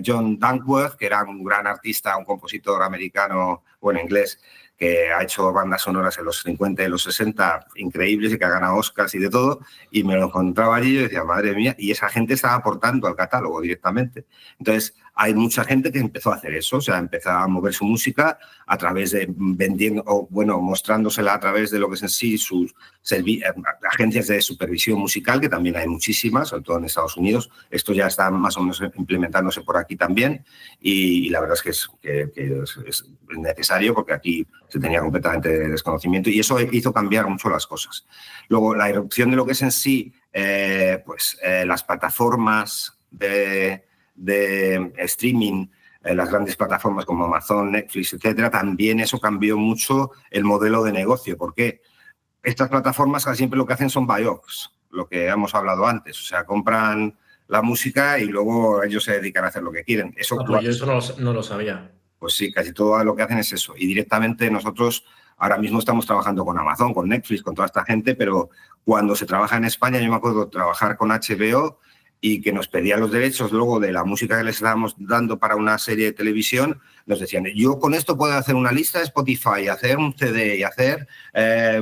John Dankworth, que era un gran artista, un compositor americano, bueno, inglés, que ha hecho bandas sonoras en los 50 y los 60 increíbles y que ha ganado Oscars y de todo, y me lo encontraba allí y yo decía, madre mía, y esa gente estaba aportando al catálogo directamente. Entonces, hay mucha gente que empezó a hacer eso, o sea, empezó a mover su música a través de vendiendo, o bueno, mostrándosela a través de lo que es en sí sus agencias de supervisión musical, que también hay muchísimas, sobre todo en Estados Unidos. Esto ya está más o menos implementándose por aquí también, y la verdad es que es necesario porque aquí se tenía completamente desconocimiento y eso hizo cambiar mucho las cosas. Luego, la irrupción de lo que es en sí, las plataformas de streaming, las grandes plataformas como Amazon, Netflix, etcétera, también eso cambió mucho el modelo de negocio. ¿Por qué? Estas plataformas casi siempre lo que hacen son buy-offs, lo que hemos hablado antes. O sea, compran la música y luego ellos se dedican a hacer lo que quieren. Eso, pues yo eso no lo sabía. Pues sí, casi todo lo que hacen es eso. Y directamente nosotros ahora mismo estamos trabajando con Amazon, con Netflix, con toda esta gente, pero cuando se trabaja en España, yo me acuerdo de trabajar con HBO y que nos pedían los derechos luego de la música que les estábamos dando para una serie de televisión, nos decían, yo con esto puedo hacer una lista de Spotify, hacer un CD y hacer,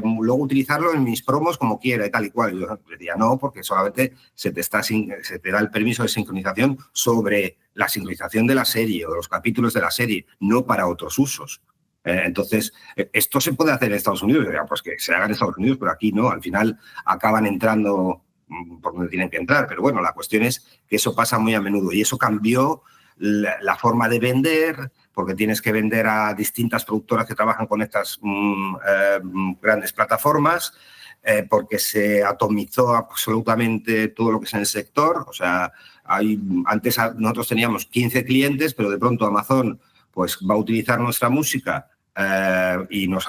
luego utilizarlo en mis promos como quiera y tal y cual. Y yo decía, no, porque solamente se te da el permiso de sincronización sobre la sincronización de la serie o de los capítulos de la serie, no para otros usos. Entonces, esto se puede hacer en Estados Unidos, pues que se haga en Estados Unidos, pero aquí no, al final acaban entrando por donde tienen que entrar, pero bueno, la cuestión es que eso pasa muy a menudo y eso cambió la forma de vender, porque tienes que vender a distintas productoras que trabajan con estas grandes plataformas, porque se atomizó absolutamente todo lo que es en el sector. O sea, antes nosotros teníamos 15 clientes, pero de pronto Amazon pues va a utilizar nuestra música y nos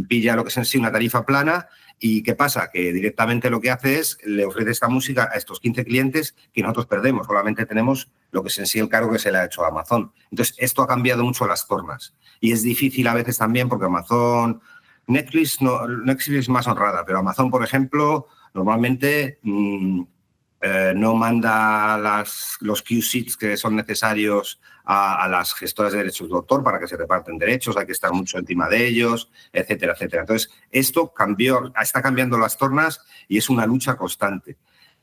pilla lo que es en sí una tarifa plana. ¿Y qué pasa? Que directamente lo que hace es le ofrece esta música a estos 15 clientes que nosotros perdemos. Solamente tenemos lo que es en sí el cargo que se le ha hecho a Amazon. Entonces, esto ha cambiado mucho las tornas. Y es difícil a veces también porque Amazon... Netflix es más honrada, pero Amazon, por ejemplo, normalmente no manda los Q-Sheets que son necesarios a las gestoras de derechos de autor para que se reparten derechos, hay que estar mucho encima de ellos, etcétera, etcétera. Entonces, esto está cambiando las tornas y es una lucha constante.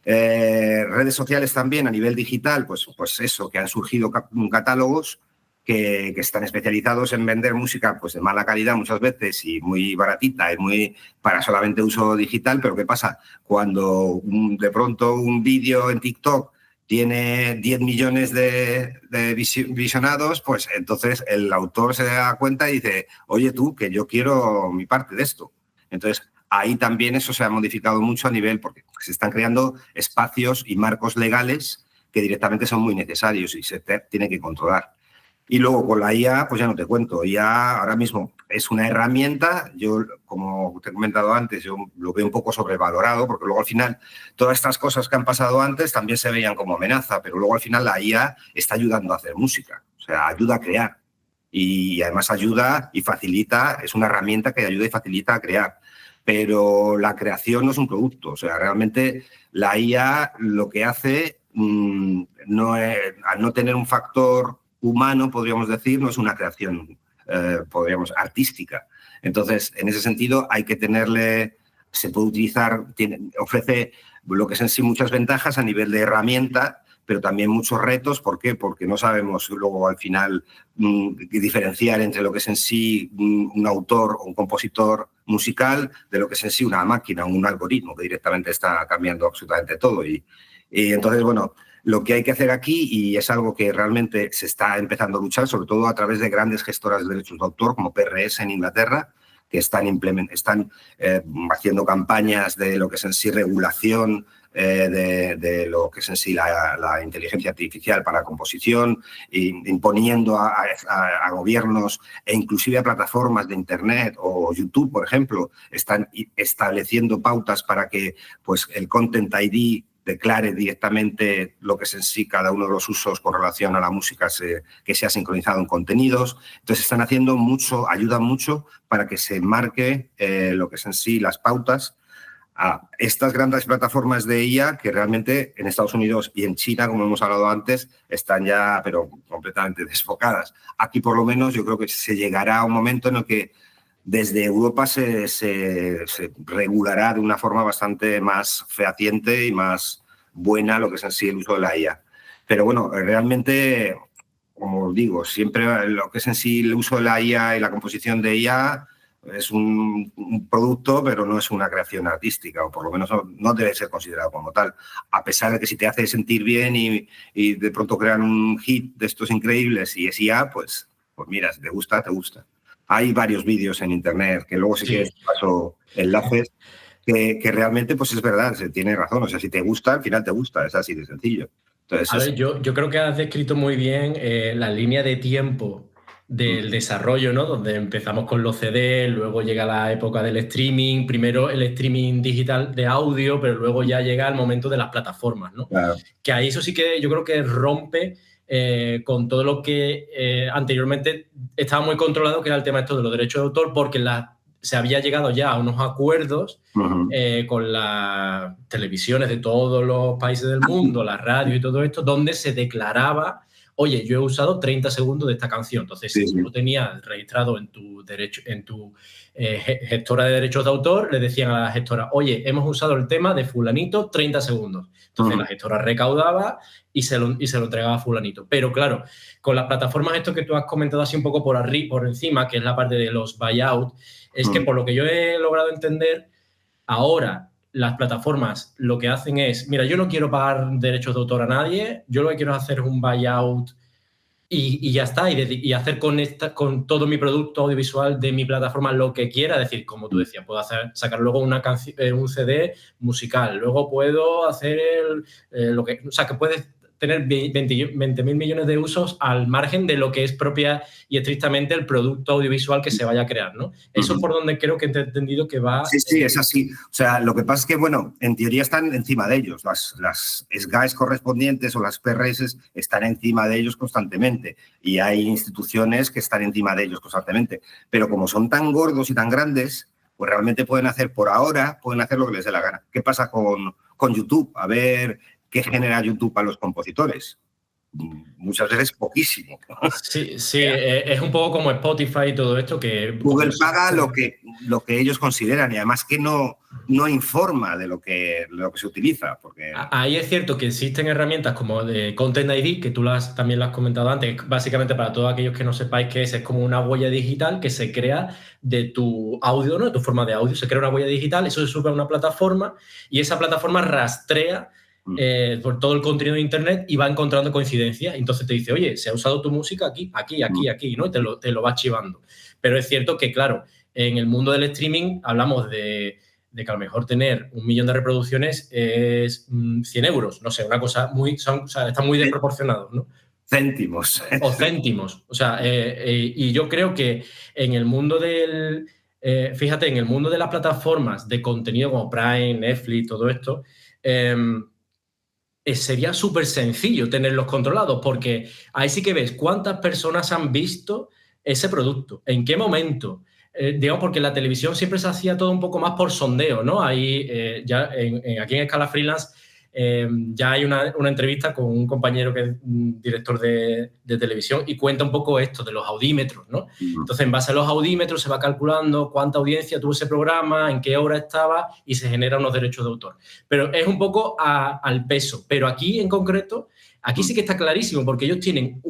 Redes sociales también a nivel digital, pues eso, que han surgido catálogos que están especializados en vender música pues de mala calidad muchas veces y muy baratita y muy para solamente uso digital, pero ¿qué pasa? Cuando de pronto un vídeo en TikTok tiene 10 millones de visionados, pues entonces el autor se da cuenta y dice, oye tú, que yo quiero mi parte de esto. Entonces, ahí también eso se ha modificado mucho a nivel, porque se están creando espacios y marcos legales que directamente son muy necesarios y se tienen que controlar. Y luego con la IA, pues ya no te cuento. IA ahora mismo es una herramienta. Yo, como te he comentado antes, yo lo veo un poco sobrevalorado porque luego al final todas estas cosas que han pasado antes también se veían como amenaza, pero luego al final la IA está ayudando a hacer música. O sea, ayuda a crear. Y además ayuda y facilita, es una herramienta que ayuda y facilita a crear. Pero la creación no es un producto. O sea, realmente la IA lo que hace, al no tener un factor humano, podríamos decir, no es una creación, artística. Entonces, en ese sentido, hay que tenerle, se puede utilizar, ofrece lo que es en sí muchas ventajas a nivel de herramienta, pero también muchos retos. ¿Por qué? Porque no sabemos luego al final diferenciar entre lo que es en sí un autor o un compositor musical de lo que es en sí una máquina o un algoritmo que directamente está cambiando absolutamente todo. Y entonces, bueno, lo que hay que hacer aquí, y es algo que realmente se está empezando a luchar, sobre todo a través de grandes gestoras de derechos de autor como PRS en Inglaterra, que están haciendo campañas de lo que es en sí regulación de lo que es en sí la inteligencia artificial para composición, imponiendo a gobiernos e inclusive a plataformas de Internet o YouTube, por ejemplo, están estableciendo pautas para que pues, el Content ID declare directamente lo que es en sí cada uno de los usos con relación a la música que sea sincronizado en contenidos. Entonces están haciendo mucho, ayudan mucho para que se marque lo que es en sí las pautas a estas grandes plataformas de IA que realmente en Estados Unidos y en China, como hemos hablado antes, están ya pero completamente desfocadas. Aquí por lo menos yo creo que se llegará a un momento en el que desde Europa se regulará de una forma bastante más fehaciente y más buena lo que es en sí el uso de la IA. Pero bueno, realmente, como digo, siempre lo que es en sí el uso de la IA y la composición de IA es un producto, pero no es una creación artística, o por lo menos no debe ser considerado como tal. A pesar de que si te hace sentir bien y de pronto crean un hit de estos increíbles y es IA, pues mira, si te gusta, te gusta. Hay varios vídeos en Internet que luego si quieres paso enlaces que realmente pues es verdad, se tiene razón. O sea, si te gusta, al final te gusta, es así de sencillo. Entonces, a ver, yo creo que has descrito muy bien la línea de tiempo del desarrollo, ¿no? Donde empezamos con los CD, luego llega la época del streaming, primero el streaming digital de audio, pero luego ya llega el momento de las plataformas, ¿no? Claro. Que ahí eso sí que yo creo que rompe con todo lo que anteriormente estaba muy controlado, que era el tema de los derechos de autor, porque se había llegado ya a unos acuerdos con las televisiones de todos los países del mundo, las radios y todo esto, donde se declaraba, oye, yo he usado 30 segundos de esta canción. Entonces, si tú lo tenías registrado en tu gestora de derechos de autor, le decían a la gestora, oye, hemos usado el tema de fulanito 30 segundos. Entonces, la gestora recaudaba y se lo entregaba a fulanito. Pero, claro, con las plataformas, esto que tú has comentado así un poco por encima, que es la parte de los buyout, es que por lo que yo he logrado entender, ahora las plataformas lo que hacen es, mira, yo no quiero pagar derechos de autor a nadie, yo lo que quiero hacer es un buyout y ya está, y hacer con todo mi producto audiovisual de mi plataforma lo que quiera. Es decir, como tú decías, puedo sacar luego un CD musical, luego puedo hacer lo que... O sea, que puedes tener 20.000 millones de usos al margen de lo que es propia y estrictamente el producto audiovisual que se vaya a crear, ¿no? Eso es por donde creo que he entendido que va... Sí, es así. O sea, lo que pasa es que, bueno, en teoría están encima de ellos. Las SGAEs correspondientes o las PRS están encima de ellos constantemente y hay instituciones que están encima de ellos constantemente. Pero como son tan gordos y tan grandes, pues realmente pueden hacer lo que les dé la gana. ¿Qué pasa con YouTube? A ver... ¿Qué genera YouTube para los compositores? Muchas veces poquísimo. Sí, es un poco como Spotify y todo esto que... Google paga lo que ellos consideran y además que no informa de lo que se utiliza. Porque... Ahí es cierto que existen herramientas como de Content ID, que tú también lo has comentado antes. Básicamente, para todos aquellos que no sepáis qué es como una huella digital que se crea de tu audio, ¿no? De tu forma de audio. Se crea una huella digital, eso se sube a una plataforma y esa plataforma rastrea por todo el contenido de Internet y va encontrando coincidencias. Entonces te dice, oye, se ha usado tu música aquí, ¿no? Y te lo va archivando. Pero es cierto que, claro, en el mundo del streaming hablamos de de que a lo mejor tener 1 millón de reproducciones es 100 euros, no sé, una cosa o sea, está muy desproporcionado, ¿no? Céntimos. O céntimos. O sea, y yo creo que en el mundo fíjate, en el mundo de las plataformas de contenido como Prime, Netflix, todo esto, sería súper sencillo tenerlos controlados, porque ahí sí que ves cuántas personas han visto ese producto, en qué momento. Digamos, porque en la televisión siempre se hacía todo un poco más por sondeo, ¿no? Ahí, ya aquí en Escala Freelance, ya hay una entrevista con un compañero que es director de televisión y cuenta un poco esto de los audímetros, ¿no? Entonces, en base a los audímetros se va calculando cuánta audiencia tuvo ese programa, en qué hora estaba y se generan unos derechos de autor. Pero es un poco al peso. Pero aquí, en concreto, aquí sí que está clarísimo porque ellos tienen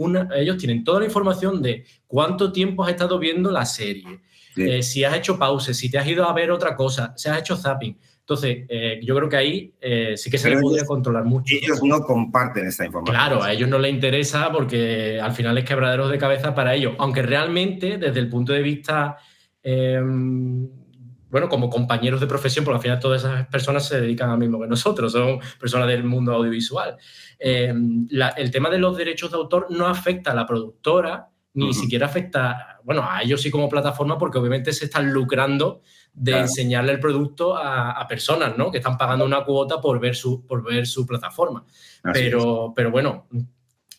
toda la información de cuánto tiempo has estado viendo la serie, sí. Si has hecho pauses, si te has ido a ver otra cosa, si has hecho zapping. Entonces, yo creo que ahí sí que se les podría controlar mucho. Ellos no comparten esta información. Claro, a ellos no les interesa porque al final es quebraderos de cabeza para ellos. Aunque realmente, desde el punto de vista, bueno, como compañeros de profesión, porque al final todas esas personas se dedican al mismo que nosotros, son personas del mundo audiovisual. El tema de los derechos de autor no afecta a la productora, ni siquiera afecta, bueno, a ellos sí como plataforma, porque obviamente se están lucrando de enseñarle el producto a personas, ¿no? Que están pagando una cuota por ver su plataforma. Pero bueno,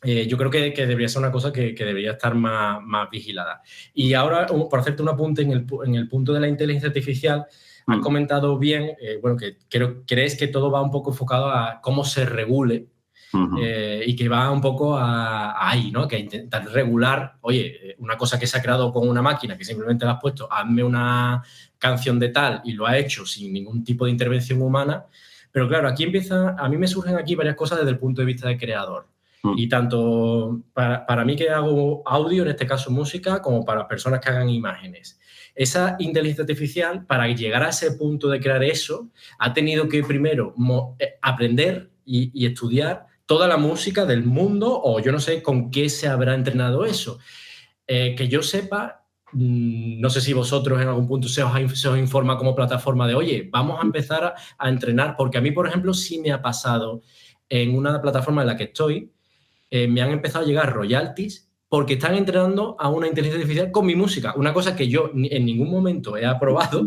yo creo que debería ser una cosa que debería estar más vigilada. Y ahora, por hacerte un apunte en el punto de la inteligencia artificial, has comentado bien, bueno, que crees que todo va un poco enfocado a cómo se regule. Y que va un poco ahí, ¿no? Que intentar regular, oye, una cosa que se ha creado con una máquina que simplemente le has puesto, hazme una canción de tal y lo ha hecho sin ningún tipo de intervención humana. Pero claro, a mí me surgen aquí varias cosas desde el punto de vista de creador. Y tanto para mí que hago audio, en este caso música, como para personas que hagan imágenes. Esa inteligencia artificial, para llegar a ese punto de crear eso, ha tenido que primero aprender y estudiar toda la música del mundo, o yo no sé con qué se habrá entrenado eso. Que yo sepa, no sé si vosotros en algún punto se os informa como plataforma de, oye, vamos a empezar a entrenar, porque a mí, por ejemplo, sí me ha pasado en una plataforma en la que estoy, me han empezado a llegar royalties porque están entrenando a una inteligencia artificial con mi música, una cosa que yo en ningún momento he aprobado.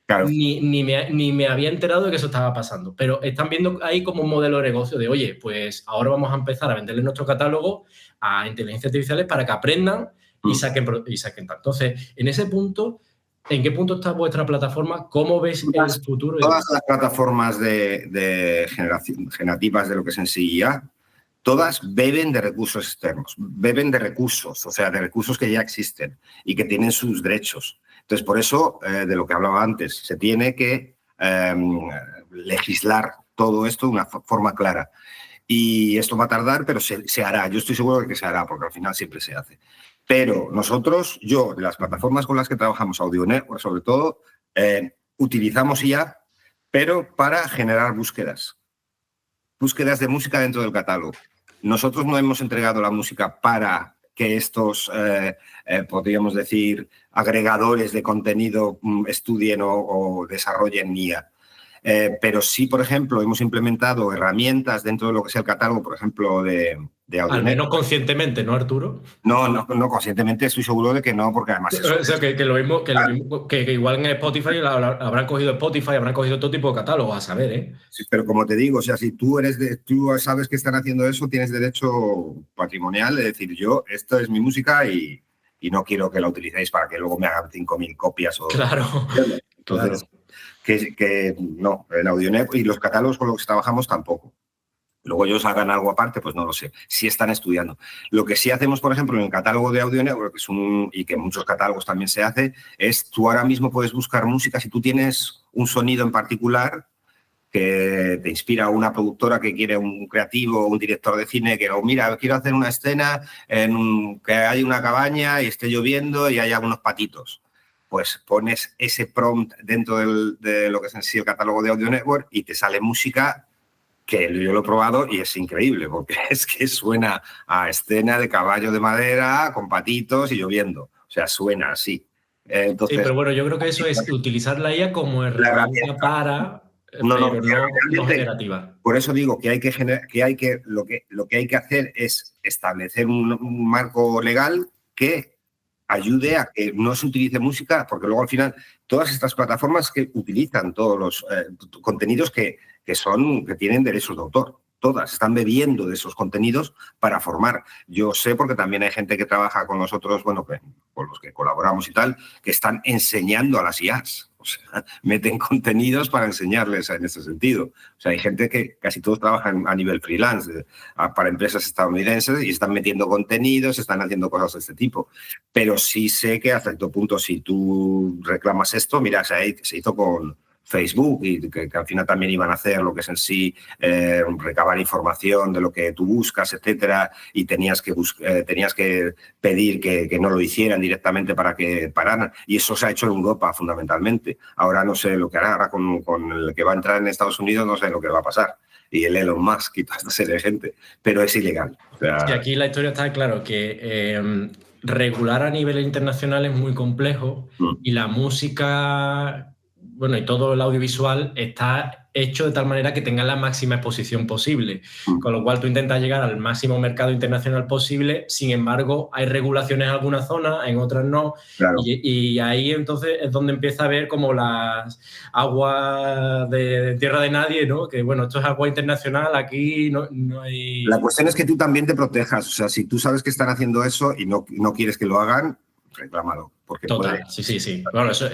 Claro. Ni me había enterado de que eso estaba pasando, pero están viendo ahí como un modelo de negocio de, oye, pues ahora vamos a empezar a venderle nuestro catálogo a inteligencias artificiales para que aprendan y saquen tal. Entonces, en ese punto, ¿en qué punto está vuestra plataforma? ¿Cómo ves el futuro? Todas las plataformas de generativas de lo que es en sí IA, todas beben de recursos externos, beben de recursos, o sea, de recursos que ya existen y que tienen sus derechos. Entonces, por eso, de lo que hablaba antes, se tiene que legislar todo esto de una forma clara. Y esto va a tardar, pero se hará. Yo estoy seguro de que se hará, porque al final siempre se hace. Pero nosotros, de las plataformas con las que trabajamos, AudioNetwork sobre todo, utilizamos IA, pero para generar búsquedas de música dentro del catálogo. Nosotros no hemos entregado la música para que estos, podríamos decir, agregadores de contenido estudien o desarrollen IA. Pero sí, por ejemplo, hemos implementado herramientas dentro de lo que es el catálogo, por ejemplo, de AudioNetwork. Al menos conscientemente, ¿no, Arturo? No, conscientemente estoy seguro de que no, porque además... O sea, que lo mismo, que igual en Spotify habrán cogido Spotify, habrán cogido todo tipo de catálogos, a saber, ¿eh? Sí, pero como te digo, o sea, si tú sabes que están haciendo eso, tienes derecho patrimonial de decir, esto es mi música y no quiero que la utilicéis para que luego me hagan 5.000 copias. Claro. Entonces, que no, en AudioNetwork y los catálogos con los que trabajamos tampoco. Luego ellos hagan algo aparte, pues no lo sé. Sí están estudiando. Lo que sí hacemos, por ejemplo, en el catálogo de AudioNetwork, y que en muchos catálogos también se hace, es tú ahora mismo puedes buscar música. Si tú tienes un sonido en particular que te inspira una productora que quiere un creativo, un director de cine que, mira, quiero hacer una escena en que hay una cabaña y esté lloviendo y hay algunos patitos. Pues pones ese prompt dentro de lo que es en sí el catálogo de AudioNetwork y te sale música que yo lo he probado y es increíble porque es que suena a escena de caballo de madera con patitos y lloviendo. O sea, suena así. Entonces, sí, pero bueno, yo creo que eso es utilizar la IA como herramienta para, pero no generativa. Por eso digo que lo que hay que hacer es establecer un marco legal que ayude a que no se utilice música, porque luego al final todas estas plataformas que utilizan todos los contenidos que tienen derechos de autor, todas están bebiendo de esos contenidos para formar. Yo sé, porque también hay gente que trabaja con nosotros, bueno, con los que colaboramos y tal, que están enseñando a las IAs. O sea, meten contenidos para enseñarles en ese sentido. O sea, hay gente que casi todos trabajan a nivel freelance para empresas estadounidenses y están metiendo contenidos, están haciendo cosas de este tipo. Pero sí sé que hasta cierto punto, si tú reclamas esto, mira, se hizo con Facebook y que al final también iban a hacer lo que es en sí recabar información de lo que tú buscas, etcétera, y tenías que pedir que no lo hicieran directamente para que pararan, y eso se ha hecho en Europa fundamentalmente. Ahora no sé lo que hará, ahora con el que va a entrar en Estados Unidos no sé lo que va a pasar, y el Elon Musk y toda esta serie de gente, pero es ilegal. O sea, y aquí la historia está claro que regular a nivel internacional es muy complejo y la música, bueno, y todo el audiovisual está hecho de tal manera que tenga la máxima exposición posible, con lo cual tú intentas llegar al máximo mercado internacional posible. Sin embargo, hay regulaciones en algunas zonas, en otras no, claro. y ahí entonces es donde empieza a ver como las aguas de tierra de nadie, ¿no? Que bueno, esto es agua internacional, aquí no hay... La cuestión es que tú también te protejas, o sea, si tú sabes que están haciendo eso y no quieres que lo hagan, reclámalo. Porque total, sí. Bueno, eso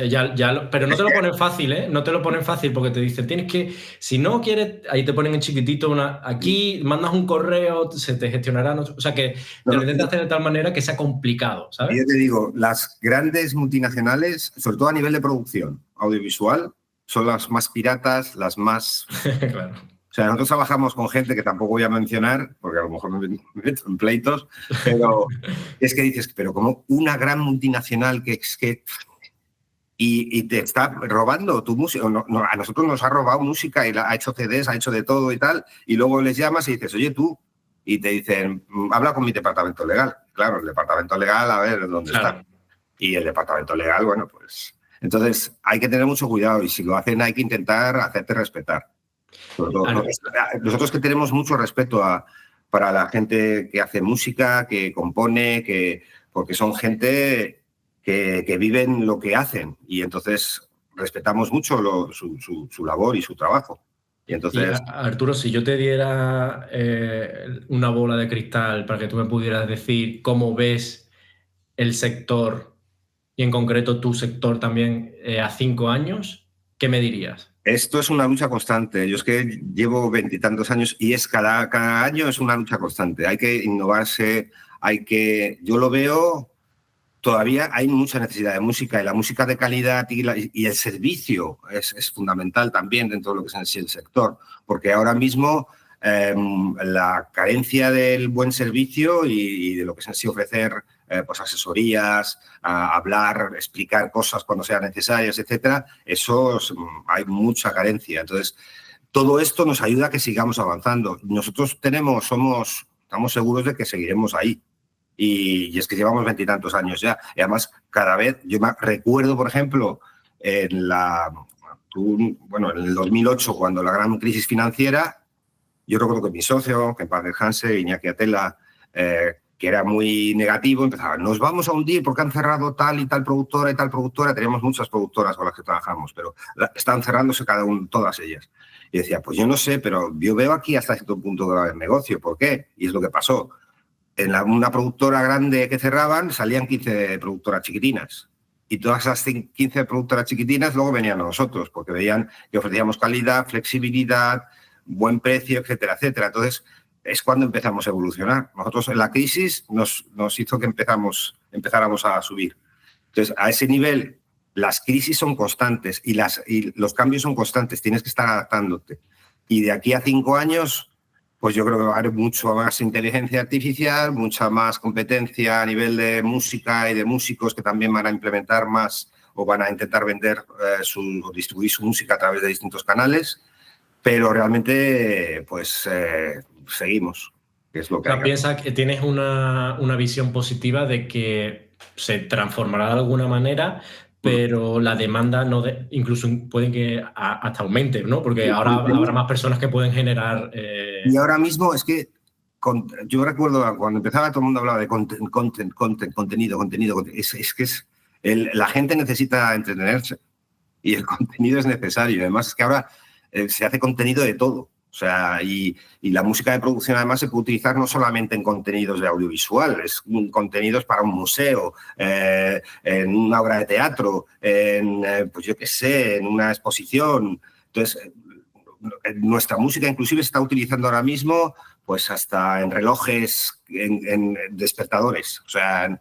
pero no te lo ponen fácil, ¿eh? No te lo ponen fácil porque te dicen, tienes que, si no quieres, ahí te ponen en chiquitito aquí mandas un correo, se te gestionará, o sea que te lo intentas hacer de tal manera que sea complicado, ¿sabes? Yo te digo, las grandes multinacionales, sobre todo a nivel de producción audiovisual, son las más piratas, las más... Claro. O sea, nosotros trabajamos con gente que tampoco voy a mencionar, porque a lo mejor me meto en pleitos, pero es que dices, pero como una gran multinacional y te está robando tu música. A nosotros nos ha robado música y ha hecho CDs, ha hecho de todo y tal, y luego les llamas y dices, oye, tú, y te dicen, habla con mi departamento legal. Claro, el departamento legal, a ver dónde está. Y el departamento legal, bueno, pues... Entonces, hay que tener mucho cuidado y si lo hacen hay que intentar hacerte respetar. Nosotros que tenemos mucho respeto para la gente que hace música, que compone, porque son gente que viven lo que hacen y entonces respetamos mucho su labor y su trabajo. Y entonces, Arturo, si yo te diera una bola de cristal para que tú me pudieras decir cómo ves el sector y en concreto tu sector también a 5 años, ¿qué me dirías? Esto es una lucha constante. Yo es que llevo 20 y tantos años y cada año es una lucha constante. Hay que innovarse, yo lo veo, todavía hay mucha necesidad de música y la música de calidad y el servicio es fundamental también dentro de lo que es en sí el sector, porque ahora mismo la carencia del buen servicio y de lo que es en sí ofrecer pues asesorías, hablar, explicar cosas cuando sean necesarias, etcétera, hay mucha carencia. Entonces, todo esto nos ayuda a que sigamos avanzando. Nosotros estamos seguros de que seguiremos ahí. Y es que llevamos 20 y tantos años ya. Y además, cada vez, yo me recuerdo, por ejemplo, en el 2008, cuando la gran crisis financiera, yo recuerdo que mi socio, que en paz descanse, Iñaki Atela, que era muy negativo, empezaba, nos vamos a hundir porque han cerrado tal y tal productora y tal productora. Teníamos muchas productoras con las que trabajamos, pero están cerrándose todas ellas. Y decía, pues yo no sé, pero yo veo aquí hasta cierto punto que va a haber negocio. ¿Por qué? Y es lo que pasó. En una productora grande que cerraban, salían 15 productoras chiquitinas. Y todas esas 15 productoras chiquitinas luego venían a nosotros, porque veían que ofrecíamos calidad, flexibilidad, buen precio, etcétera, etcétera. Entonces, es cuando empezamos a evolucionar. Nosotros en la crisis nos hizo que empezáramos a subir. Entonces, a ese nivel, las crisis son constantes y los cambios son constantes. Tienes que estar adaptándote. Y de aquí a 5 años... pues yo creo que va a haber mucho más inteligencia artificial, mucha más competencia a nivel de música y de músicos que también van a implementar más o van a intentar vender o distribuir su música a través de distintos canales, pero realmente pues seguimos, que es lo que piensa que tienes una visión positiva de que se transformará de alguna manera, pero la demanda incluso puede que hasta aumente, ¿no? Porque ahora habrá más personas que pueden generar... Y ahora mismo es que yo recuerdo cuando empezaba todo el mundo hablaba de contenido. Es que la gente necesita entretenerse y el contenido es necesario. Además es que ahora se hace contenido de todo. O sea, y la música de producción además se puede utilizar no solamente en contenidos de audiovisual, es contenidos para un museo, en una obra de teatro, pues yo qué sé, en una exposición. Entonces, nuestra música inclusive se está utilizando ahora mismo pues hasta en relojes, en despertadores. O sea,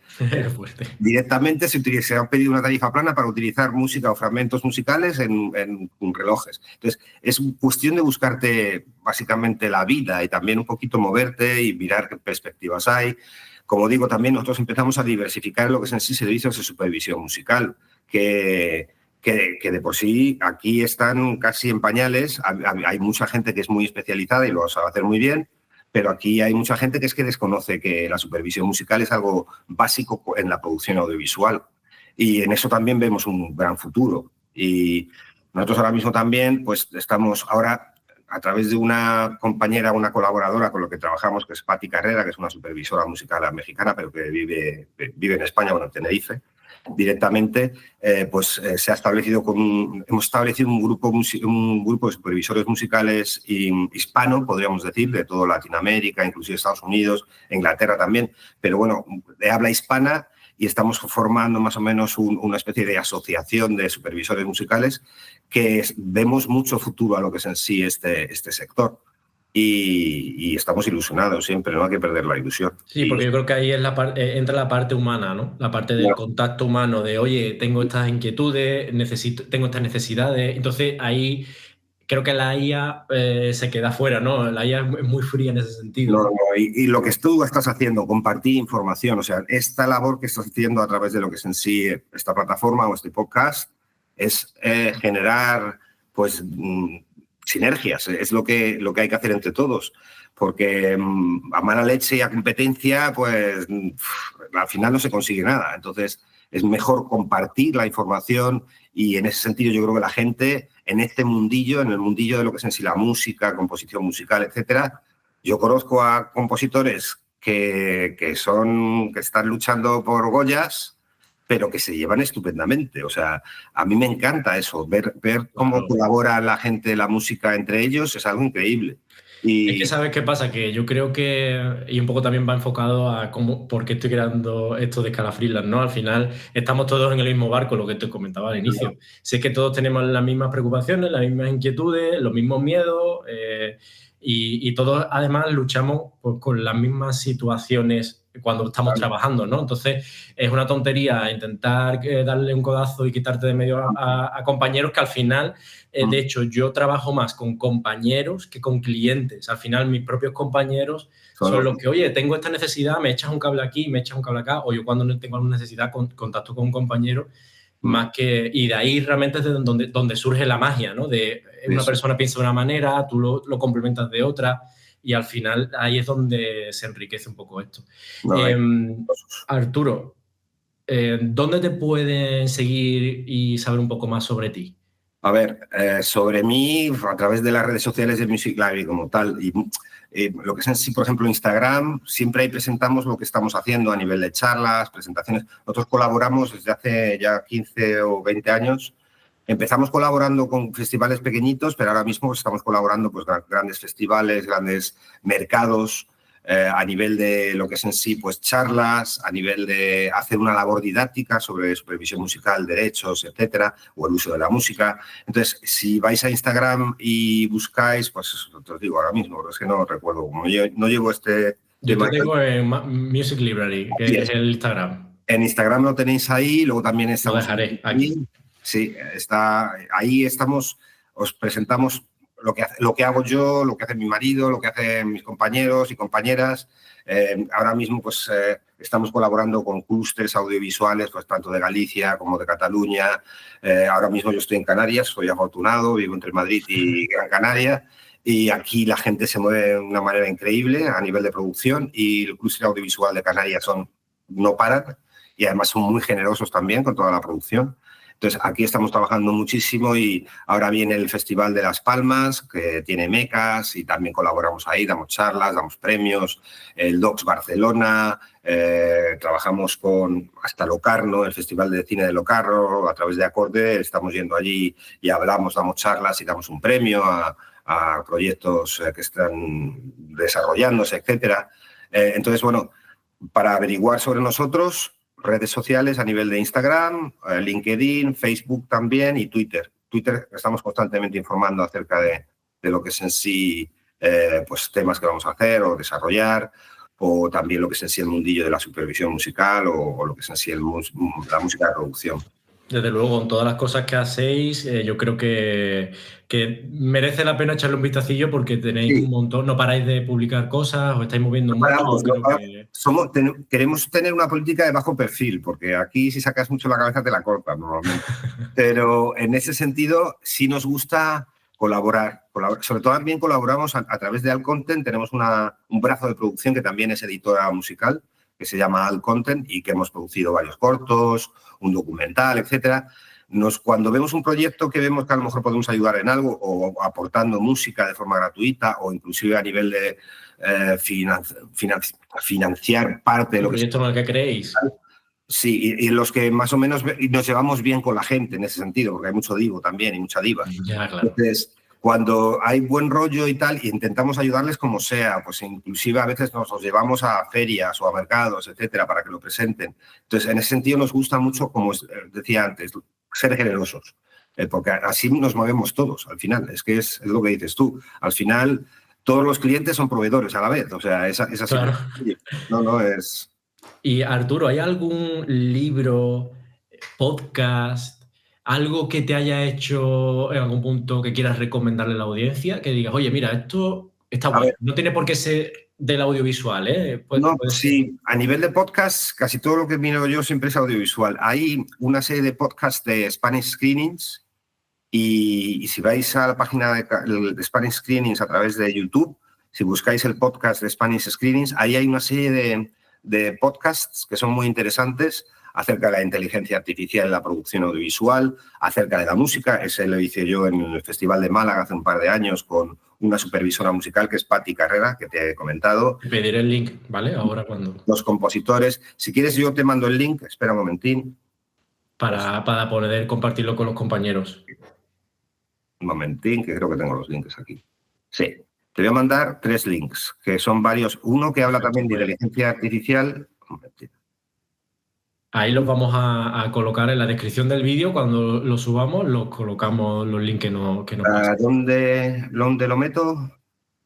directamente se ha pedido una tarifa plana para utilizar música o fragmentos musicales en relojes. Entonces, es cuestión de buscarte básicamente la vida y también un poquito moverte y mirar qué perspectivas hay. Como digo, también nosotros empezamos a diversificar lo que es en sí servicios de supervisión musical, que de por sí aquí están casi en pañales. Hay mucha gente que es muy especializada y lo sabe hacer muy bien, pero aquí hay mucha gente que es que desconoce que la supervisión musical es algo básico en la producción audiovisual. Y en eso también vemos un gran futuro. Y nosotros ahora mismo también pues estamos ahora a través de una compañera, una colaboradora con la que trabajamos, que es Patti Carrera, que es una supervisora musical mexicana, pero que vive en España, bueno, en Tenerife, directamente, se ha establecido hemos establecido un grupo de supervisores musicales hispano, podríamos decir, de toda Latinoamérica, inclusive Estados Unidos, Inglaterra también, pero bueno, de habla hispana, y estamos formando más o menos una especie de asociación de supervisores musicales que vemos mucho futuro a lo que es en sí este sector. Y estamos ilusionados siempre, no hay que perder la ilusión. Sí, porque yo creo que ahí es entra la parte humana, ¿no? La parte del contacto humano, de oye, tengo estas inquietudes, tengo estas necesidades. Entonces ahí creo que la IA se queda fuera, ¿no? La IA es muy fría en ese sentido. No, y lo que tú estás haciendo, compartir información, o sea, esta labor que estás haciendo a través de lo que es en sí esta plataforma o este podcast, es generar, pues, sinergias, es lo que hay que hacer entre todos, porque a mala leche y a competencia, pues al final no se consigue nada. Entonces es mejor compartir la información y en ese sentido yo creo que la gente en este mundillo, en el mundillo de lo que es en sí la música, composición musical, etcétera, yo conozco a compositores que están luchando por Goyas, pero que se llevan estupendamente. O sea, a mí me encanta eso, ver cómo colabora la gente, la música entre ellos, es algo increíble. Es que ¿sabes qué pasa? Que yo creo que, y un poco también va enfocado a por qué estoy creando esto de Scala Freelance, ¿no? Al final estamos todos en el mismo barco, lo que te comentaba al inicio. Claro. Si es que todos tenemos las mismas preocupaciones, las mismas inquietudes, los mismos miedos, y todos además luchamos con las mismas situaciones cuando estamos trabajando, ¿no? Entonces es una tontería intentar darle un codazo y quitarte de medio a compañeros que al final, de hecho, yo trabajo más con compañeros que con clientes. Al final mis propios compañeros son los que, oye, tengo esta necesidad, me echas un cable aquí, me echas un cable acá, o yo cuando no tengo alguna necesidad contacto con un compañero, más que, y de ahí realmente es de donde surge la magia, ¿no? De una persona piensa de una manera, tú lo complementas de otra, y al final ahí es donde se enriquece un poco esto. Arturo, ¿dónde te pueden seguir y saber un poco más sobre ti? A ver, sobre mí, a través de las redes sociales de Music Library como tal, y lo que es en sí, por ejemplo, Instagram, siempre ahí presentamos lo que estamos haciendo a nivel de charlas, presentaciones. Nosotros colaboramos desde hace ya 15 o 20 años. Empezamos colaborando con festivales pequeñitos, pero ahora mismo estamos colaborando con grandes festivales, grandes mercados, a nivel de lo que es en sí, pues charlas, a nivel de hacer una labor didáctica sobre supervisión musical, derechos, etcétera, o el uso de la música. Entonces, si vais a Instagram y buscáis, pues os digo ahora mismo, pero es que no recuerdo, como yo no llevo este... Yo te tengo en Music Library, que es el Instagram. En Instagram lo tenéis ahí, luego también estamos... Lo dejaré aquí. Sí, ahí estamos, os presentamos lo que hago yo, lo que hace mi marido, lo que hacen mis compañeros y compañeras. Ahora mismo pues estamos colaborando con clústeres audiovisuales, pues tanto de Galicia como de Cataluña. Ahora mismo yo estoy en Canarias, soy afortunado, vivo entre Madrid y Gran Canaria, y aquí la gente se mueve de una manera increíble a nivel de producción, y el clúster audiovisual de Canarias no paran. y además son muy generosos también con toda la producción. Entonces, aquí estamos trabajando muchísimo y ahora viene el Festival de Las Palmas, que tiene mecas y también colaboramos ahí, damos charlas, damos premios, el Docs Barcelona, trabajamos con hasta Locarno, el Festival de Cine de Locarno, a través de Acorde estamos yendo allí y hablamos, damos charlas y damos un premio a proyectos que están desarrollándose, etcétera. Entonces, bueno, para averiguar sobre nosotros, redes sociales a nivel de Instagram, LinkedIn, Facebook también y Twitter. Twitter estamos constantemente informando acerca de lo que es en sí pues temas que vamos a hacer o desarrollar, o también lo que es en sí el mundillo de la supervisión musical o lo que es en sí la música de producción. Desde luego, con todas las cosas que hacéis, yo creo que merece la pena echarle un vistacillo porque tenéis un montón, no paráis de publicar cosas, os estáis moviendo mucho. Queremos tener una política de bajo perfil, porque aquí si sacas mucho la cabeza te la cortan normalmente. Pero en ese sentido sí nos gusta colaborar. Sobre todo también colaboramos a través de All Content, tenemos un brazo de producción que también es editora musical, que se llama All Content y que hemos producido varios cortos, un documental, etcétera. Cuando vemos un proyecto que vemos que a lo mejor podemos ayudar en algo o aportando música de forma gratuita o inclusive a nivel de financiar parte de lo proyecto en el que creéis. Sí, y los que más o menos nos llevamos bien con la gente en ese sentido, porque hay mucho divo también y mucha diva. Ya, claro. Entonces, cuando hay buen rollo y tal, y intentamos ayudarles como sea, pues inclusive a veces nos los llevamos a ferias o a mercados, etcétera, para que lo presenten. Entonces, en ese sentido nos gusta mucho, como decía antes, ser generosos, porque así nos movemos todos al final. Es que es lo que dices tú. Al final, todos los clientes son proveedores a la vez. O sea, es así. Claro. No es... Y Arturo, ¿hay algún libro, podcast, algo que te haya hecho en algún punto que quieras recomendarle a la audiencia? Que digas, oye, mira, esto está bueno. No tiene por qué ser del audiovisual, ¿eh? Sí, a nivel de podcast, casi todo lo que miro yo siempre es audiovisual. Hay una serie de podcasts de Spanish Screenings y si vais a la página de Spanish Screenings a través de YouTube, si buscáis el podcast de Spanish Screenings, ahí hay una serie de podcasts que son muy interesantes acerca de la inteligencia artificial en la producción audiovisual, acerca de la música. Ese lo hice yo en el Festival de Málaga hace un par de años con una supervisora musical que es Patti Carrera, que te he comentado. Te pediré el link, ¿vale? Ahora cuando... Los compositores. Si quieres yo te mando el link, espera un momentín. Para poder compartirlo con los compañeros. Un momentín, que creo que tengo los links aquí. Sí. Te voy a mandar 3 links, que son varios. Uno que habla también de inteligencia artificial. Ahí los vamos a colocar en la descripción del vídeo. Cuando lo subamos, los colocamos los links que nos pasan. ¿Dónde lo meto?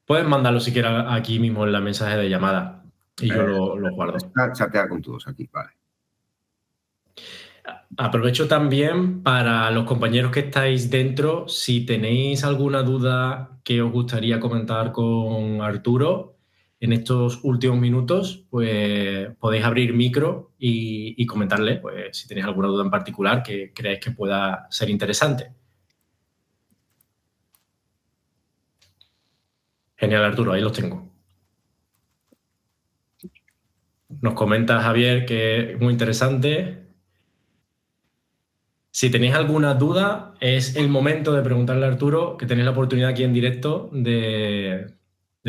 Puedes mandarlo si quieres aquí mismo en la mensaje de llamada y yo lo guardo. Chatear con todos aquí, vale. Aprovecho también para los compañeros que estáis dentro, si tenéis alguna duda que os gustaría comentar con Arturo en estos últimos minutos, pues podéis abrir micro y comentarle, pues si tenéis alguna duda en particular que creáis que pueda ser interesante. Genial, Arturo, ahí los tengo. Nos comenta Javier que es muy interesante. Si tenéis alguna duda, es el momento de preguntarle a Arturo, que tenéis la oportunidad aquí en directo de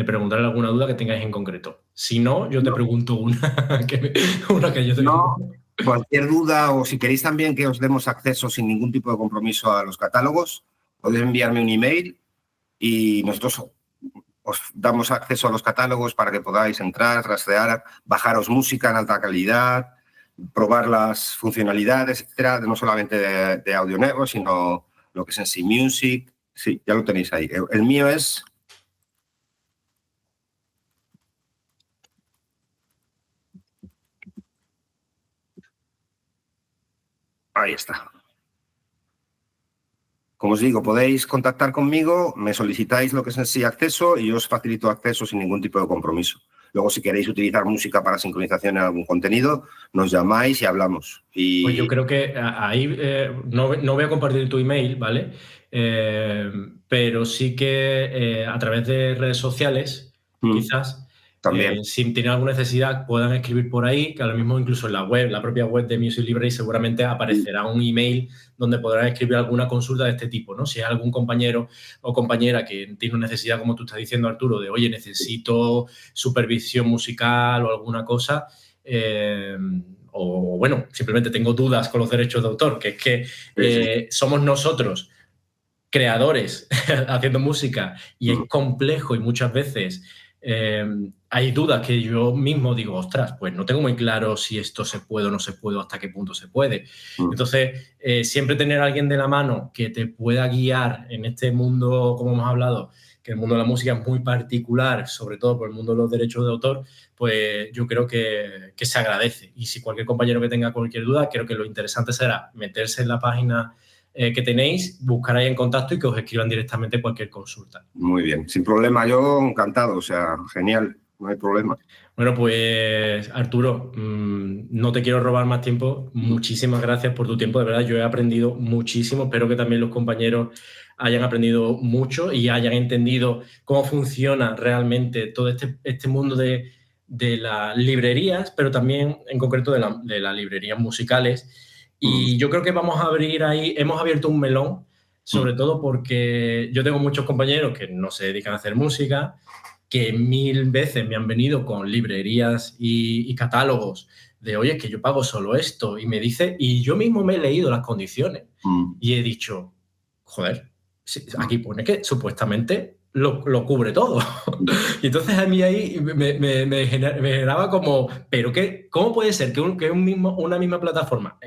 preguntarle alguna duda que tengáis en concreto. Si no, yo te pregunto una que yo tengo. No, cualquier duda o si queréis también que os demos acceso sin ningún tipo de compromiso a los catálogos, podéis enviarme un email y nosotros os damos acceso a los catálogos para que podáis entrar, rastrear, bajaros música en alta calidad, probar las funcionalidades, etcétera, no solamente de Audio Network, sino lo que es en sí Music. Sí, ya lo tenéis ahí. El mío es... Ahí está. Como os digo, podéis contactar conmigo, me solicitáis lo que es en sí acceso y yo os facilito acceso sin ningún tipo de compromiso. Luego, si queréis utilizar música para sincronización en algún contenido, nos llamáis y hablamos. Pues yo creo que ahí no voy a compartir tu email, ¿vale? Pero sí que a través de redes sociales, quizás, También. Si tienen alguna necesidad, puedan escribir por ahí, que ahora mismo incluso en la web, la propia web de Music Library, seguramente aparecerá un email donde podrán escribir alguna consulta de este tipo, ¿no? Si hay algún compañero o compañera que tiene una necesidad, como tú estás diciendo, Arturo, de, oye, necesito supervisión musical o alguna cosa, o bueno, simplemente tengo dudas con los derechos de autor, que es que somos nosotros creadores haciendo música y es complejo y muchas veces hay dudas que yo mismo digo, ostras, pues no tengo muy claro si esto se puede o no se puede o hasta qué punto se puede. Entonces, siempre tener a alguien de la mano que te pueda guiar en este mundo, como hemos hablado, que el mundo de la música es muy particular, sobre todo por el mundo de los derechos de autor, pues yo creo que se agradece. Y si cualquier compañero que tenga cualquier duda, creo que lo interesante será meterse en la página que tenéis, buscar ahí en contacto y que os escriban directamente cualquier consulta. Muy bien, sin problema, yo encantado, o sea, genial, no hay problema. Bueno, pues Arturo, no te quiero robar más tiempo, muchísimas gracias por tu tiempo, de verdad, yo he aprendido muchísimo, espero que también los compañeros hayan aprendido mucho y hayan entendido cómo funciona realmente todo este mundo de las librerías, pero también en concreto de las librerías musicales. Y yo creo que vamos a abrir ahí, hemos abierto un melón, sobre todo porque yo tengo muchos compañeros que no se dedican a hacer música, que 1000 veces me han venido con librerías y catálogos de, oye, es que yo pago solo esto, y me dice, y yo mismo me he leído las condiciones y he dicho, joder, aquí pone que supuestamente lo cubre todo. Y entonces a mí ahí me generaba como, pero ¿cómo puede ser que una misma plataforma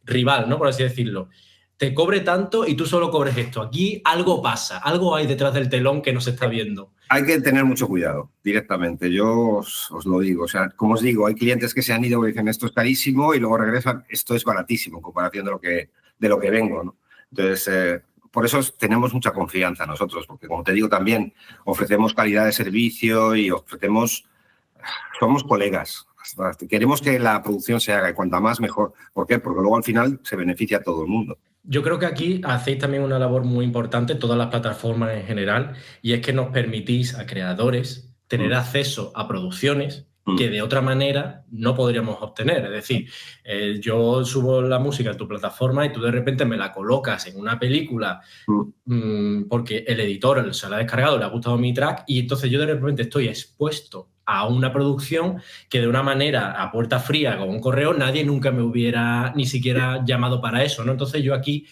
rival, ¿no? Por así decirlo, te cobre tanto y tú solo cobres esto? Aquí algo pasa, algo hay detrás del telón que no se está viendo. Hay que tener mucho cuidado directamente, yo os lo digo. O sea, como os digo, hay clientes que se han ido y dicen esto es carísimo y luego regresan, esto es baratísimo en comparación de lo que vengo, ¿no? Entonces, por eso tenemos mucha confianza nosotros, porque como te digo también, ofrecemos calidad de servicio y somos colegas. Queremos que la producción se haga y cuanta más mejor. ¿Por qué? Porque luego al final se beneficia a todo el mundo. Yo creo que aquí hacéis también una labor muy importante, todas las plataformas en general, y es que nos permitís a creadores tener acceso a producciones que de otra manera no podríamos obtener. Es decir, yo subo la música a tu plataforma y tú de repente me la colocas en una película porque el editor se la ha descargado, le ha gustado mi track, y entonces yo de repente estoy expuesto a una producción que de una manera a puerta fría, con un correo, nadie nunca me hubiera ni siquiera llamado para eso, ¿no? Entonces yo aquí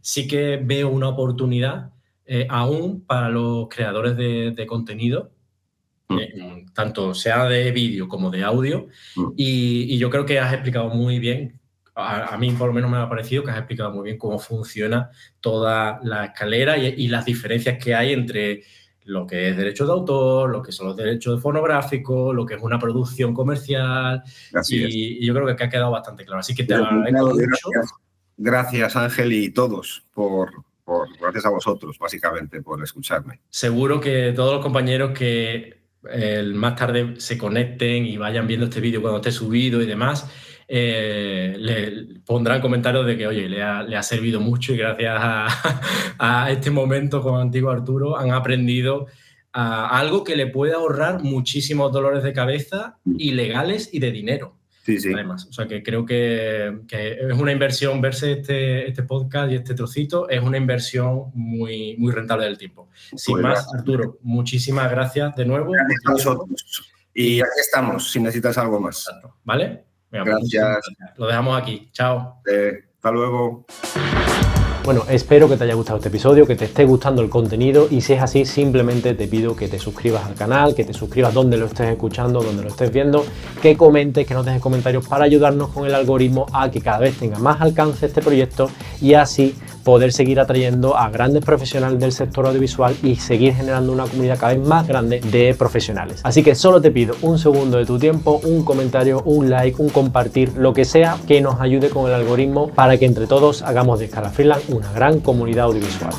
sí que veo una oportunidad aún para los creadores de contenido, tanto sea de vídeo como de audio, y yo creo que has explicado muy bien, a mí por lo menos me ha parecido que has explicado muy bien cómo funciona toda la escalera y las diferencias que hay entre lo que es derecho de autor, lo que son los derechos fonográficos, lo que es una producción comercial, y yo creo que ha quedado bastante claro. Así que te agradezco mucho. Gracias, Ángel, y todos gracias a vosotros, básicamente, por escucharme. Seguro que todos los compañeros que más tarde se conecten y vayan viendo este vídeo cuando esté subido y demás, le pondrán comentarios de que, oye, le ha servido mucho y gracias a este momento con Antiguo Arturo han aprendido algo que le puede ahorrar muchísimos dolores de cabeza y legales y de dinero. Sí, sí. Además, o sea que creo que es una inversión, verse este podcast y este trocito es una inversión muy, muy rentable del tiempo. Sin más, Arturo, muchísimas gracias de nuevo. Gracias a vosotros. Y aquí estamos, si necesitas algo más. ¿Vale? Venga, gracias. Lo dejamos aquí. Chao. Hasta luego. Bueno, espero que te haya gustado este episodio, que te esté gustando el contenido, y si es así, simplemente te pido que te suscribas al canal, que te suscribas donde lo estés escuchando, donde lo estés viendo, que comentes, que nos dejes comentarios para ayudarnos con el algoritmo a que cada vez tenga más alcance este proyecto y así poder seguir atrayendo a grandes profesionales del sector audiovisual y seguir generando una comunidad cada vez más grande de profesionales. Así que solo te pido un segundo de tu tiempo, un comentario, un like, un compartir, lo que sea que nos ayude con el algoritmo para que entre todos hagamos de Scala Freelance una gran comunidad audiovisual.